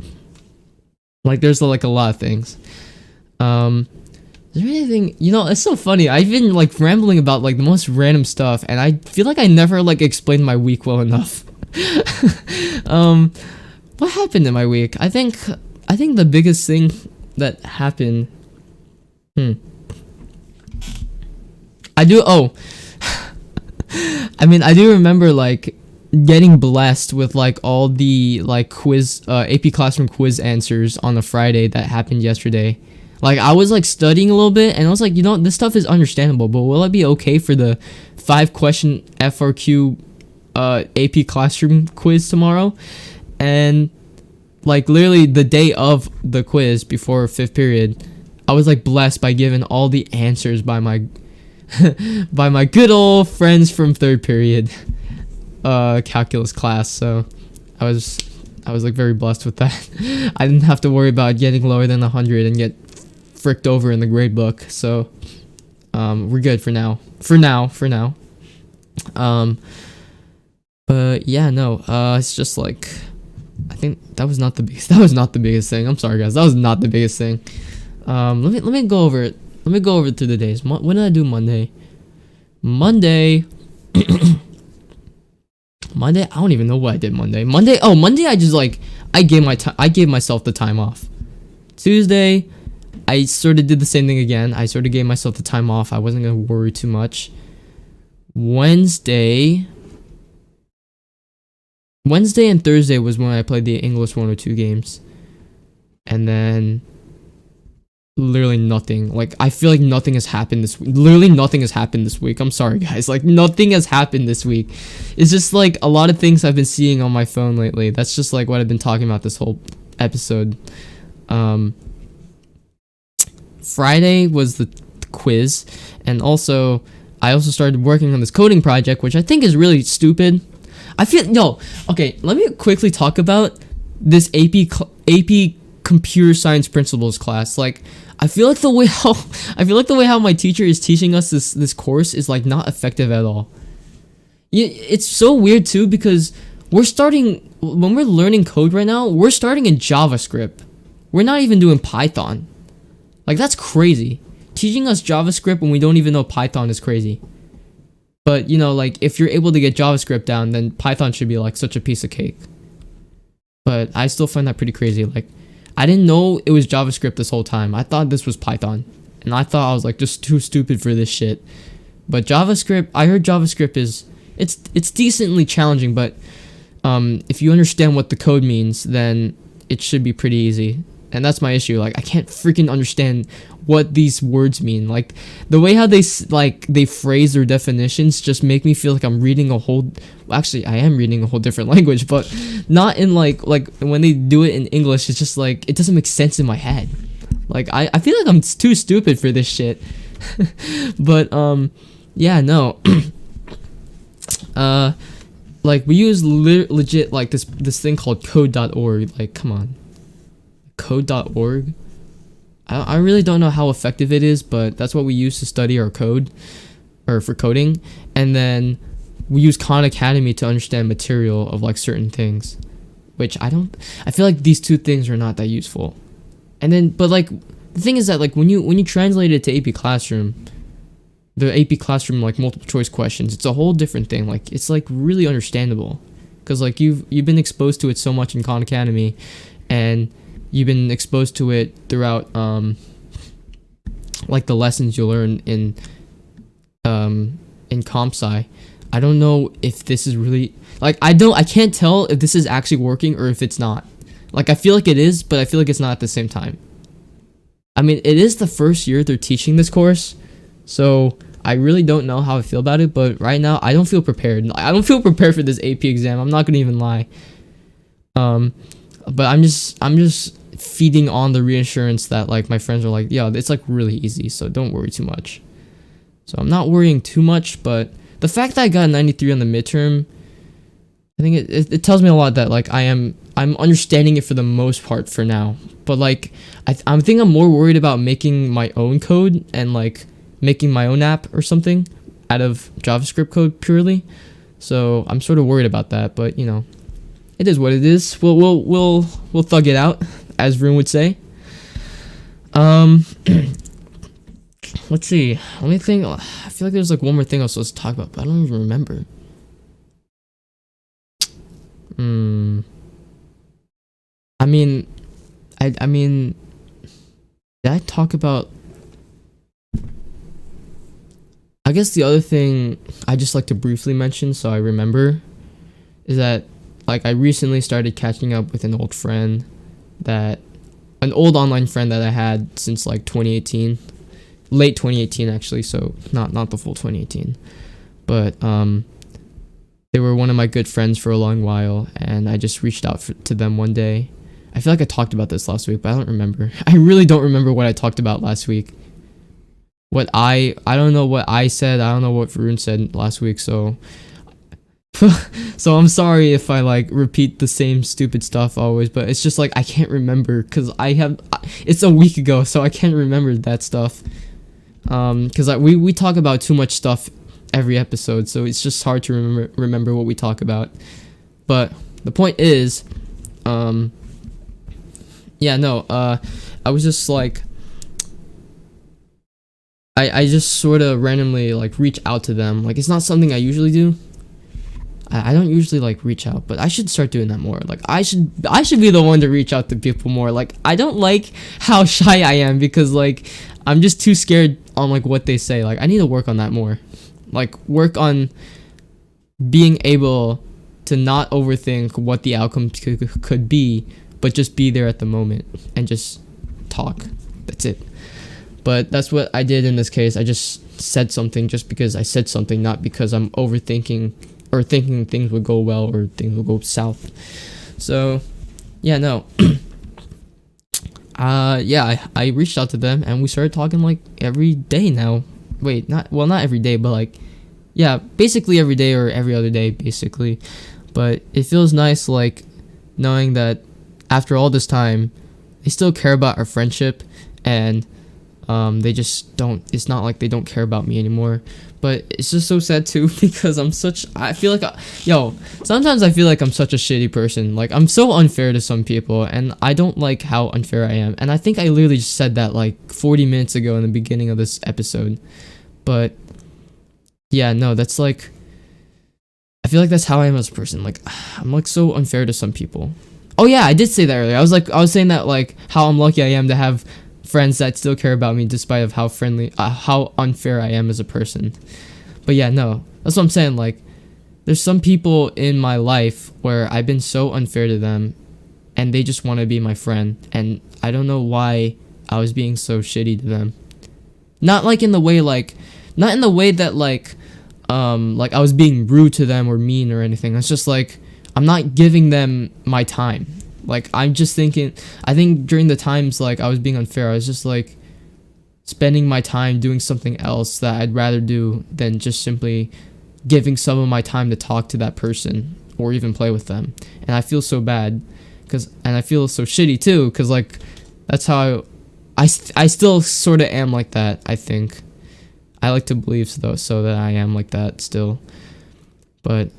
Like there's like a lot of things. Is there anything, you know, it's so funny. I've been like rambling about like the most random stuff, and I feel like I never like explained my week well enough. What happened in my week? I think the biggest thing that happened, I mean, I do remember like getting blessed with like all the like quiz AP Classroom quiz answers on a Friday that happened yesterday. Like I was like studying a little bit, and I was like, you know, this stuff is understandable, but will I be okay for the 5-question FRQ AP Classroom quiz tomorrow? And like literally the day of the quiz before 5th period, I was like blessed by given all the answers by my by my good old friends from 3rd period calculus class. So I was like very blessed with that. I didn't have to worry about getting lower than 100 and get fricked over in the grade book. So we're good for now. For now. But yeah, no. It's just like, I think that was not the biggest. That was not the biggest thing. I'm sorry, guys. That was not the biggest thing. Let me go over it. Let me go over it through the days. When did I do Monday? Monday. Monday. I don't even know what I did Monday. Monday. Oh, Monday. I just like I gave myself the time off. Tuesday, I sort of did the same thing again. I sort of gave myself the time off. I wasn't gonna worry too much. Wednesday and Thursday was when I played the English 102 games. And then literally nothing. Like, I feel like nothing has happened this week. Literally nothing has happened this week. I'm sorry, guys. Like, nothing has happened this week. It's just like a lot of things I've been seeing on my phone lately. That's just like what I've been talking about this whole episode. Friday was the quiz. And also, I also started working on this coding project, which I think is really stupid. Okay, let me quickly talk about this AP computer science principles class. Like, I feel like the way how my teacher is teaching us this course is like not effective at all. Yeah, it's so weird too, because when we're learning code right now, we're starting in JavaScript. We're not even doing Python. Like, that's crazy. Teaching us JavaScript when we don't even know Python is crazy. But, you know, like, if you're able to get JavaScript down, then Python should be, like, such a piece of cake. But I still find that pretty crazy. Like, I didn't know it was JavaScript this whole time. I thought this was Python. And I thought I was, like, just too stupid for this shit. But JavaScript, I heard JavaScript it's decently challenging, but if you understand what the code means, then it should be pretty easy. And that's my issue. Like, I can't freaking understand what these words mean. Like, the way how they phrase their definitions just make me feel like I'm reading actually I am reading a whole different language, but not in like when they do it in English, it's just like it doesn't make sense in my head. Like, I feel like I'm too stupid for this shit. But yeah, no. Like, we use legit like this thing called code.org. Like, come on. Code.org. I really don't know how effective it is, but that's what we use to study our code, or for coding. And then we use Khan Academy to understand material of like certain things, which I feel like these two things are not that useful. And then, but like, the thing is that like when you translate it to AP Classroom, the AP Classroom like multiple choice questions, it's a whole different thing. Like, it's like really understandable, because like you've been exposed to it so much in Khan Academy, and you've been exposed to it throughout like the lessons you learn in comp sci. I don't know if this is really like I can't tell if this is actually working or if it's not. Like, I feel like it is, but I feel like it's not at the same time. I mean, it is the first year they're teaching this course, so I really don't know how I feel about it, but right now I don't feel prepared. I don't feel prepared for this AP exam. I'm not gonna even lie. But I'm just feeding on the reassurance that like my friends are like, yeah, it's like really easy, so don't worry too much. So I'm not worrying too much, but the fact that I got a 93 on the midterm, I think it tells me a lot that like I'm understanding it for the most part for now. But like I think I'm more worried about making my own code and like making my own app or something out of JavaScript code purely. So I'm sort of worried about that, but you know, it is what it is. We'll thug it out, as Varun would say. Let's see. Let me think. I feel like there's like one more thing I was supposed to talk about, but I don't even remember. I mean, did I talk about? I guess the other thing I just like to briefly mention, so I remember, is that like I recently started catching up with an old online friend that I had since like 2018, late 2018 actually, so not the full 2018, but they were one of my good friends for a long while, and I just reached out to them one day. I feel like I talked about this last week, but I don't remember. I really don't remember what I talked about last week. I don't know what I said. I don't know what Varun said last week, so So I'm sorry if I like repeat the same stupid stuff always, but it's just like I can't remember because it's a week ago, so I can't remember that stuff. Because we talk about too much stuff every episode, so it's just hard to remember what we talk about. But the point is, yeah, no, I was just like, I just sort of randomly like reach out to them. Like it's not something I usually do. I don't usually like reach out, but I should start doing that more. Like I should be the one to reach out to people more. Like I don't like how shy I am because like I'm just too scared on like what they say. Like I need to work on that more. Like work on being able to not overthink what the outcome could be, but just be there at the moment and just talk. That's it. But that's what I did in this case. I just said something just because I said something, not because I'm overthinking or thinking things would go well or things will go south. So, yeah, no. Yeah, I reached out to them and we started talking like every day now. Wait, not every day, but like, yeah, basically every day or every other day, basically. But it feels nice, like, knowing that after all this time, they still care about our friendship and they just don't, it's not like they don't care about me anymore. But it's just so sad too because I feel like sometimes I feel like I'm such a shitty person. Like I'm so unfair to some people and I don't like how unfair I am. And I think I literally just said that like 40 minutes ago in the beginning of this episode. But yeah, no, that's like, I feel like that's how I am as a person. Like I'm like so unfair to some people. Oh yeah, I did say that earlier. I was saying that like how unlucky I am to have friends that still care about me despite of how how unfair I am as a person. But yeah, no, that's what I'm saying. Like there's some people in my life where I've been so unfair to them and they just want to be my friend and I don't know why I was being so shitty to them. Not in the way that like I was being rude to them or mean or anything. It's just like I'm not giving them my time. Like I'm just thinking, I think during the times like I was being unfair, I was just like spending my time doing something else that I'd rather do than just simply giving some of my time to talk to that person or even play with them. And I feel so bad and I feel so shitty too because like that's how I still sort of am like that. I think I like to believe so that I am like that still. But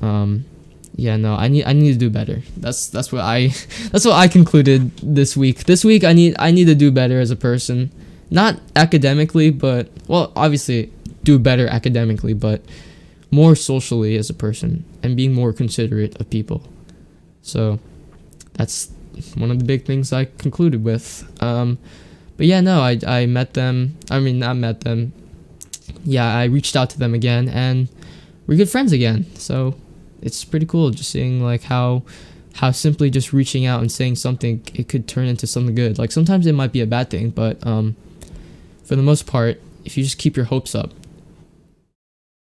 yeah, no, I need to do better. That's what I concluded this week. This week I need to do better as a person. Not academically, but well, obviously do better academically, but more socially as a person and being more considerate of people. So that's one of the big things I concluded with. But yeah, no, I met them. I mean, not met them. Yeah, I reached out to them again and we're good friends again. So it's pretty cool just seeing like how simply just reaching out and saying something, it could turn into something good. Like sometimes it might be a bad thing, but for the most part, if you just keep your hopes up,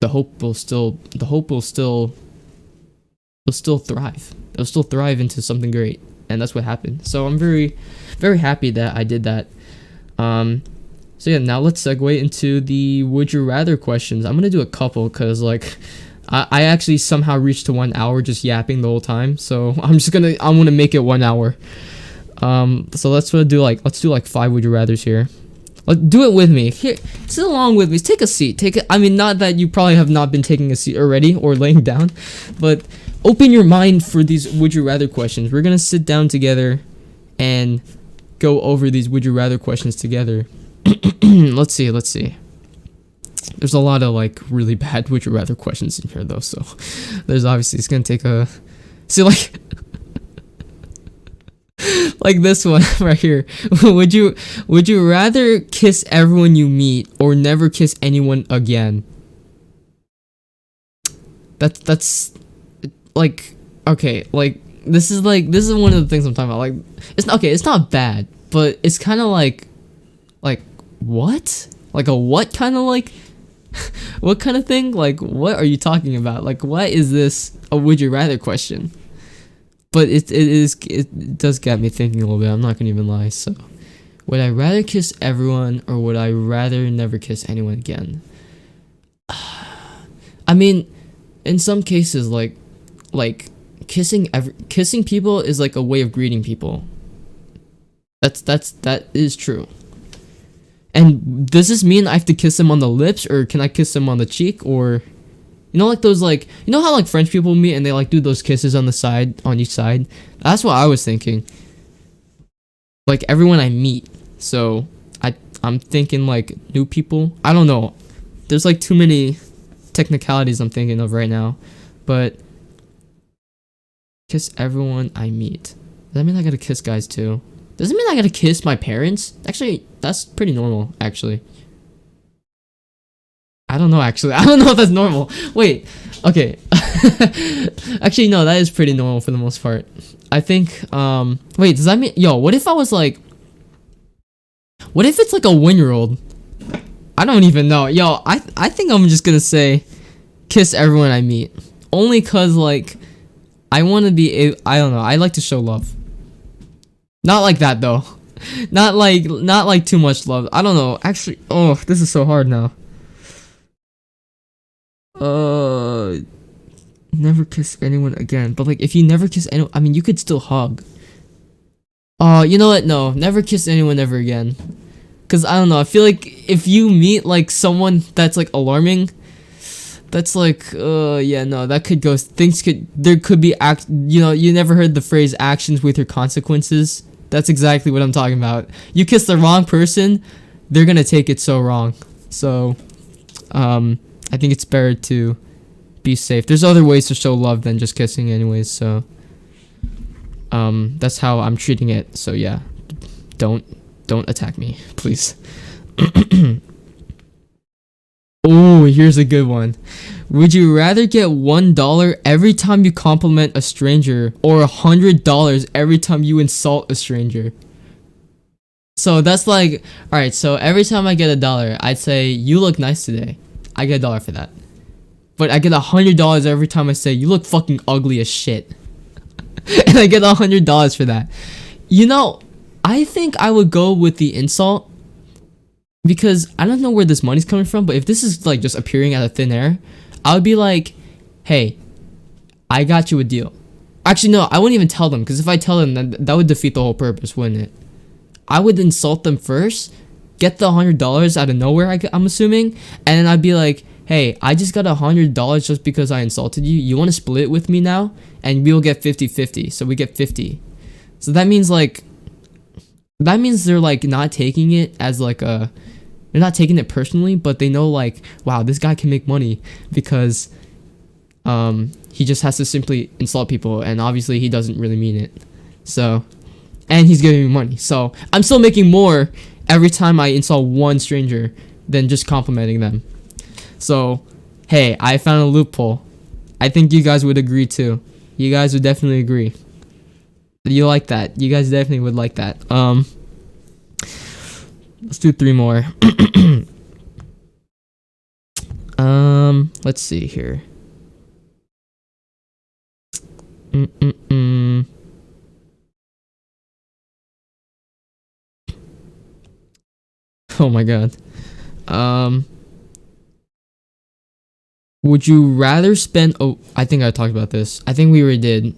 the hope will still thrive. It'll still thrive into something great, and that's what happened. So I'm very, very happy that I did that. So yeah, now let's segue into the would you rather questions. I'm gonna do a couple because like I actually somehow reached to 1 hour just yapping the whole time. So I'm gonna make it 1 hour. So let's do like 5 would you rathers here. Do it with me. Here, sit along with me. Take a seat. I mean, not that you probably have not been taking a seat already or laying down, but open your mind for these would you rather questions. We're gonna sit down together and go over these would you rather questions together. Let's see. There's a lot of like really bad would you rather questions in here though, so there's obviously it's gonna take a like like this one right here. would you rather kiss everyone you meet or never kiss anyone again? That's like okay, like this is one of the things I'm talking about. Like it's not bad, but it's kind of like what? Like a what kind of like what kind of thing? Like what are you talking about? Like why is this a would you rather question? But it does get me thinking a little bit. I'm not gonna even lie. So would I rather kiss everyone or would I rather never kiss anyone again? I mean, in some cases, like like kissing people is like a way of greeting people. That is true. And does this mean I have to kiss them on the lips, or can I kiss them on the cheek, or like those, like, how like French people meet and they like do those kisses on the side, on each side? That's what I was thinking. Like everyone I meet. So I'm thinking like new people. I don't know. There's like too many technicalities I'm thinking of right now. But kiss everyone I meet. Does that mean I gotta kiss guys too? Does it mean I gotta kiss my parents? Actually, that's pretty normal, actually. I don't know, actually. I don't know if that's normal. Wait, okay. Actually, no, that is pretty normal for the most part. I think, wait, does that mean, what if I was like, what if it's like a 1-year-old? I don't even know. I think I'm just gonna say, kiss everyone I meet. Only cause, like, I want to be, I don't know, I like to show love. Not like that, though. Not like too much love. I don't know. Actually, oh, this is so hard now. Never kiss anyone again. But like, if you never kiss anyone, I mean, you could still hug. You know what? No, never kiss anyone ever again. Cause I don't know. I feel like if you meet like someone that's like alarming, that's like, yeah, no, that could go. There could be you never heard the phrase "actions with your consequences." That's exactly what I'm talking about. You kiss the wrong person, they're gonna take it so wrong. So, I think it's better to be safe. There's other ways to show love than just kissing anyways, so that's how I'm treating it. So yeah, don't attack me, please. Oh, here's a good one. Would you rather get $1 every time you compliment a stranger, or $100 every time you insult a stranger? So that's like, alright, so every time I get $1, I'd say, you look nice today. I get $1 for that. But I get $100 every time I say, you look fucking ugly as shit. And I get $100 for that. I think I would go with the insult, because I don't know where this money's coming from, but if this is like just appearing out of thin air, I would be like, hey, I got you a deal. Actually, no, I wouldn't even tell them, because if I tell them, that would defeat the whole purpose, wouldn't it? I would insult them first, get the $100 out of nowhere, I'm assuming, and then I'd be like, hey, I just got $100 just because I insulted you. You want to split it with me now? And we'll get 50-50, so we get 50. So that means they're like not taking it as like they're not taking it personally, but they know like, wow, this guy can make money because he just has to simply insult people, and obviously he doesn't really mean it. So, and he's giving me money, so I'm still making more every time I insult one stranger than just complimenting them. So, hey, I found a loophole. I think you guys would agree too. You guys would definitely agree. You like that. You guys definitely would like that. Let's do 3 more. Let's see here. Oh my god. Would you rather spend... Oh, I think I talked about this. I think we already did.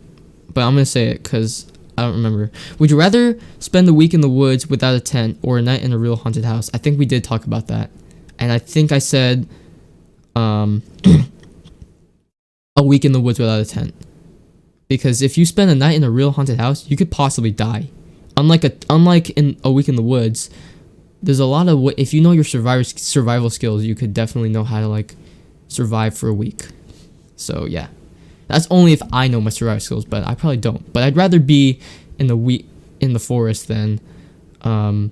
But I'm gonna say it because I don't remember. Would you rather spend a week in the woods without a tent, or a night in a real haunted house? I think we did talk about that. And I think I said... a week in the woods without a tent. Because if you spend a night in a real haunted house, you could possibly die. Unlike in a week in the woods, there's a lot of... If you know your survival skills, you could definitely know how to like survive for a week. So yeah, that's only if I know my survival skills, but I probably don't. But I'd rather be in the forest than a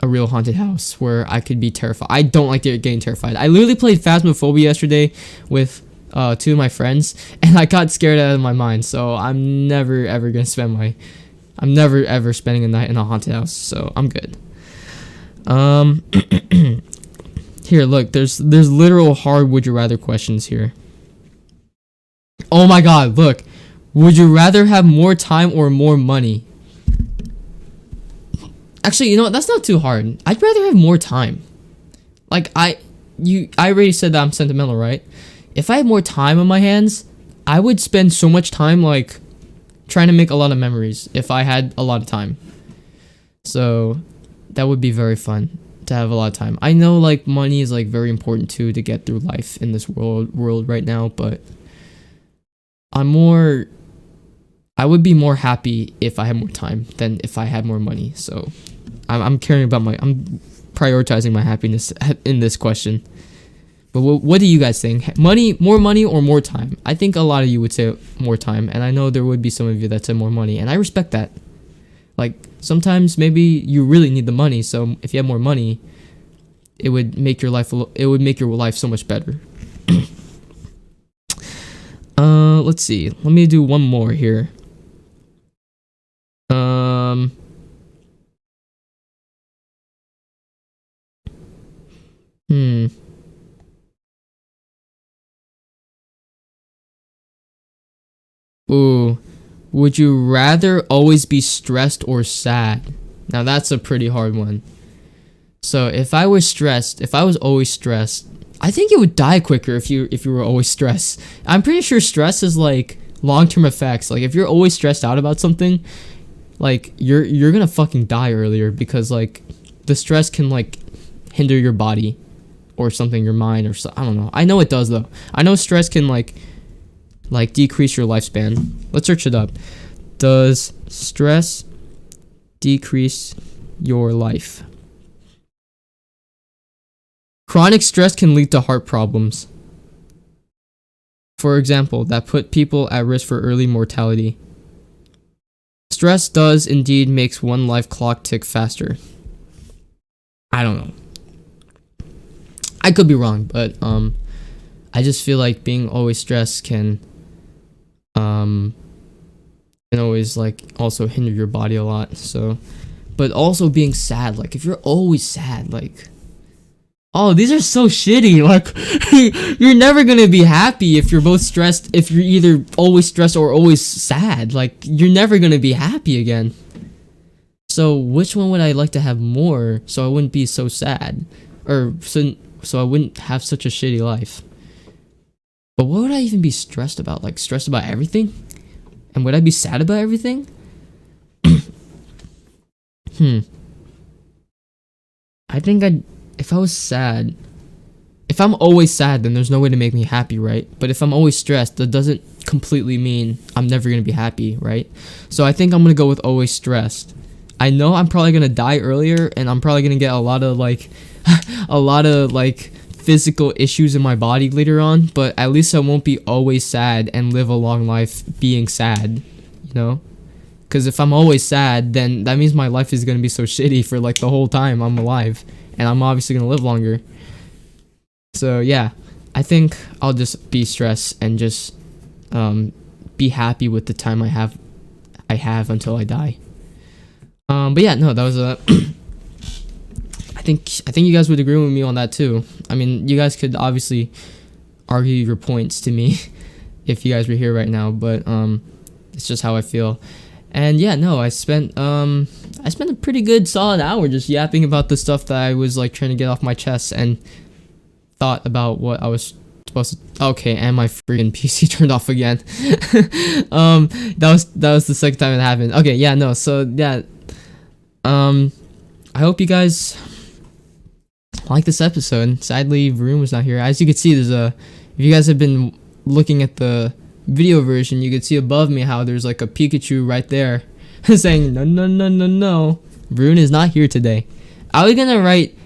real haunted house where I could be terrified. I don't like getting terrified. I literally played Phasmophobia yesterday with 2 of my friends, and I got scared out of my mind. So I'm never ever gonna spending a night in a haunted house. So I'm good. Here, look, there's literal hard would you rather questions here. Oh my god, look. Would you rather have more time or more money? Actually, you know what? That's not too hard. I'd rather have more time. Like, I already said that I'm sentimental, right? If I had more time on my hands, I would spend so much time like trying to make a lot of memories if I had a lot of time. So that would be very fun to have a lot of time. I know like money is like very important too to get through life in this world right now, but I would be more happy if I had more time than if I had more money. So I'm caring about I'm prioritizing my happiness in this question. But what do you guys think? More money or more time? I think a lot of you would say more time, and I know there would be some of you that say more money, and I respect that. Like sometimes maybe you really need the money, so if you have more money, it would make your life so much better. Let's see. Let me do one more here. Hmm. Ooh. Would you rather always be stressed or sad? Now that's a pretty hard one. So if I was always stressed, I think you would die quicker if you were always stressed. I'm pretty sure stress is like long-term effects. Like if you're always stressed out about something, like you're gonna fucking die earlier because like the stress can like hinder your body or something, your mind or so. I don't know. I know it does though. I know stress can like decrease your lifespan. Let's search it up. Does stress decrease your life? Chronic stress can lead to heart problems, for example, that put people at risk for early mortality. Stress does indeed makes one life clock tick faster. I don't know. I could be wrong, but I just feel like being always stressed can always like also hinder your body a lot. So, but also being sad, like if you're always sad, like, oh, these are so shitty. Like you're never gonna be happy if you're both stressed. If you're either always stressed or always sad, like you're never gonna be happy again. So which one would I like to have more so I wouldn't be so sad, or so I wouldn't have such a shitty life? But what would I even be stressed about? Like stressed about everything? And would I be sad about everything? I think if I was sad, if I'm always sad, then there's no way to make me happy, right? But if I'm always stressed, that doesn't completely mean I'm never gonna be happy, right? So I think I'm gonna go with always stressed. I know I'm probably gonna die earlier, and I'm probably gonna get a lot of like physical issues in my body later on, but at least I won't be always sad and live a long life being sad, you know? Because if I'm always sad, then that means my life is gonna be so shitty for like the whole time I'm alive, and I'm obviously gonna live longer. So yeah, I think I'll just be stressed and just be happy with the time I have until I die. But yeah, no, that was a I think you guys would agree with me on that too. I mean, you guys could obviously argue your points to me if you guys were here right now, but it's just how I feel. And yeah, no, I spent a pretty good solid hour just yapping about the stuff that I was like trying to get off my chest and thought about what I was supposed to. Okay, and my freaking PC turned off again. That was the second time it happened. Okay, yeah, no, so yeah, I hope you guys like this episode. Sadly, Varun was not here. As you can see, if you guys have been looking at the video version, you could see above me how there's like a Pikachu right there saying no. Varun is not here today. I was gonna write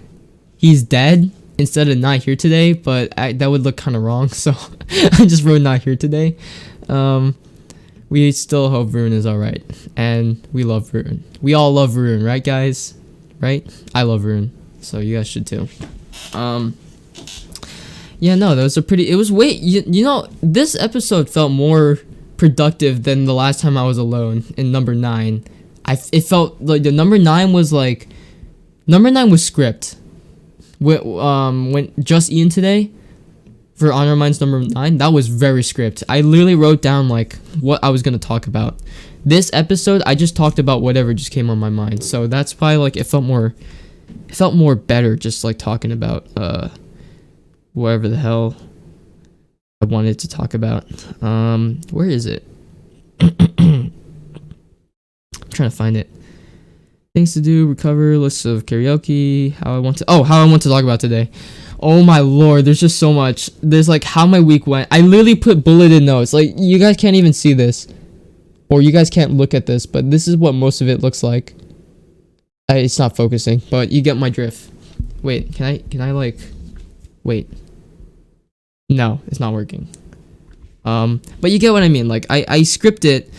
he's dead instead of not here today, but that would look kind of wrong, so I just wrote not here today. We still hope Varun is alright, and we love Varun. We all love Varun, right guys? Right? I love Varun, so you guys should too. Yeah, no, that was you know, this episode felt more productive than the last time I was alone in number 9. It felt like the number 9 was script. When just Ian today for Honor Minds number 9, that was very script. I literally wrote down like what I was gonna talk about. This episode, I just talked about whatever just came on my mind. So that's probably like it felt more better just like talking about whatever the hell I wanted to talk about. Where is it? I'm trying to find it. Things to do, recover, list of karaoke, how I want to talk about today. Oh my lord, there's just so much. There's like how my week went. I literally put bulleted notes. Like, you guys can't even see this. Or you guys can't look at this, but this is what most of it looks like. It's not focusing, but you get my drift. Wait, can I like, wait. No, it's not working. But you get what I mean. Like, I script it,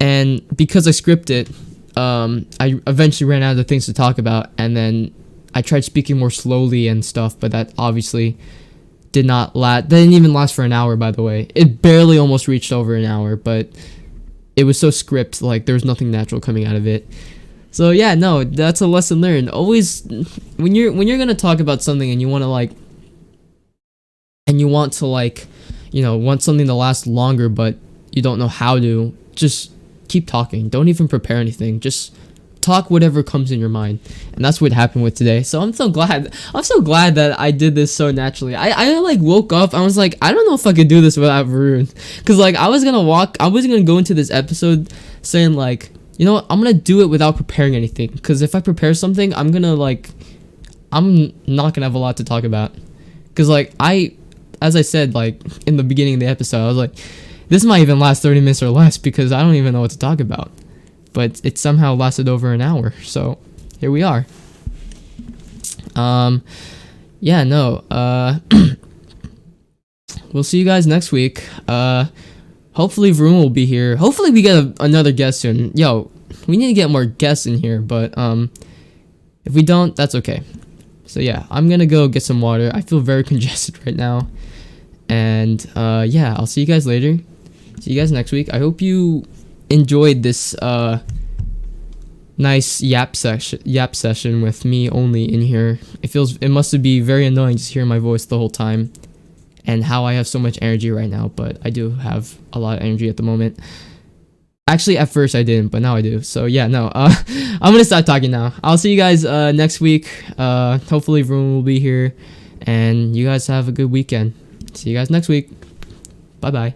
and because I script it, I eventually ran out of things to talk about, and then I tried speaking more slowly and stuff, but that obviously did not last. That didn't even last for an hour, by the way. It barely almost reached over an hour, but it was so script, like there was nothing natural coming out of it. So yeah, no, that's a lesson learned. Always, when you're gonna talk about something and you want to want something to last longer, but you don't know how to, just keep talking. Don't even prepare anything. Just talk whatever comes in your mind, and that's what happened with today. So I'm so glad that I did this so naturally. I like woke up, I was like, I don't know if I could do this without Varun, because like I was gonna go into this episode saying like, you know what, I'm gonna do it without preparing anything, because if I prepare something, I'm not gonna have a lot to talk about, because like as I said, like in the beginning of the episode, I was like, this might even last 30 minutes or less, because I don't even know what to talk about. But it somehow lasted over an hour, so here we are. Yeah, no, we'll see you guys next week. Hopefully Varun will be here. Hopefully we get another guest soon. Yo, we need to get more guests in here, but if we don't, that's okay. So yeah, I'm gonna go get some water. I feel very congested right now. And yeah, I'll see you guys later. See you guys next week. I hope you enjoyed this nice yap session with me only in here. It must be very annoying just hearing my voice the whole time, and how I have so much energy right now, but I do have a lot of energy at the moment. Actually, at first I didn't, but now I do. So yeah, no, I'm gonna stop talking now. I'll see you guys next week. Hopefully Varun will be here, and you guys have a good weekend. See you guys next week. Bye bye.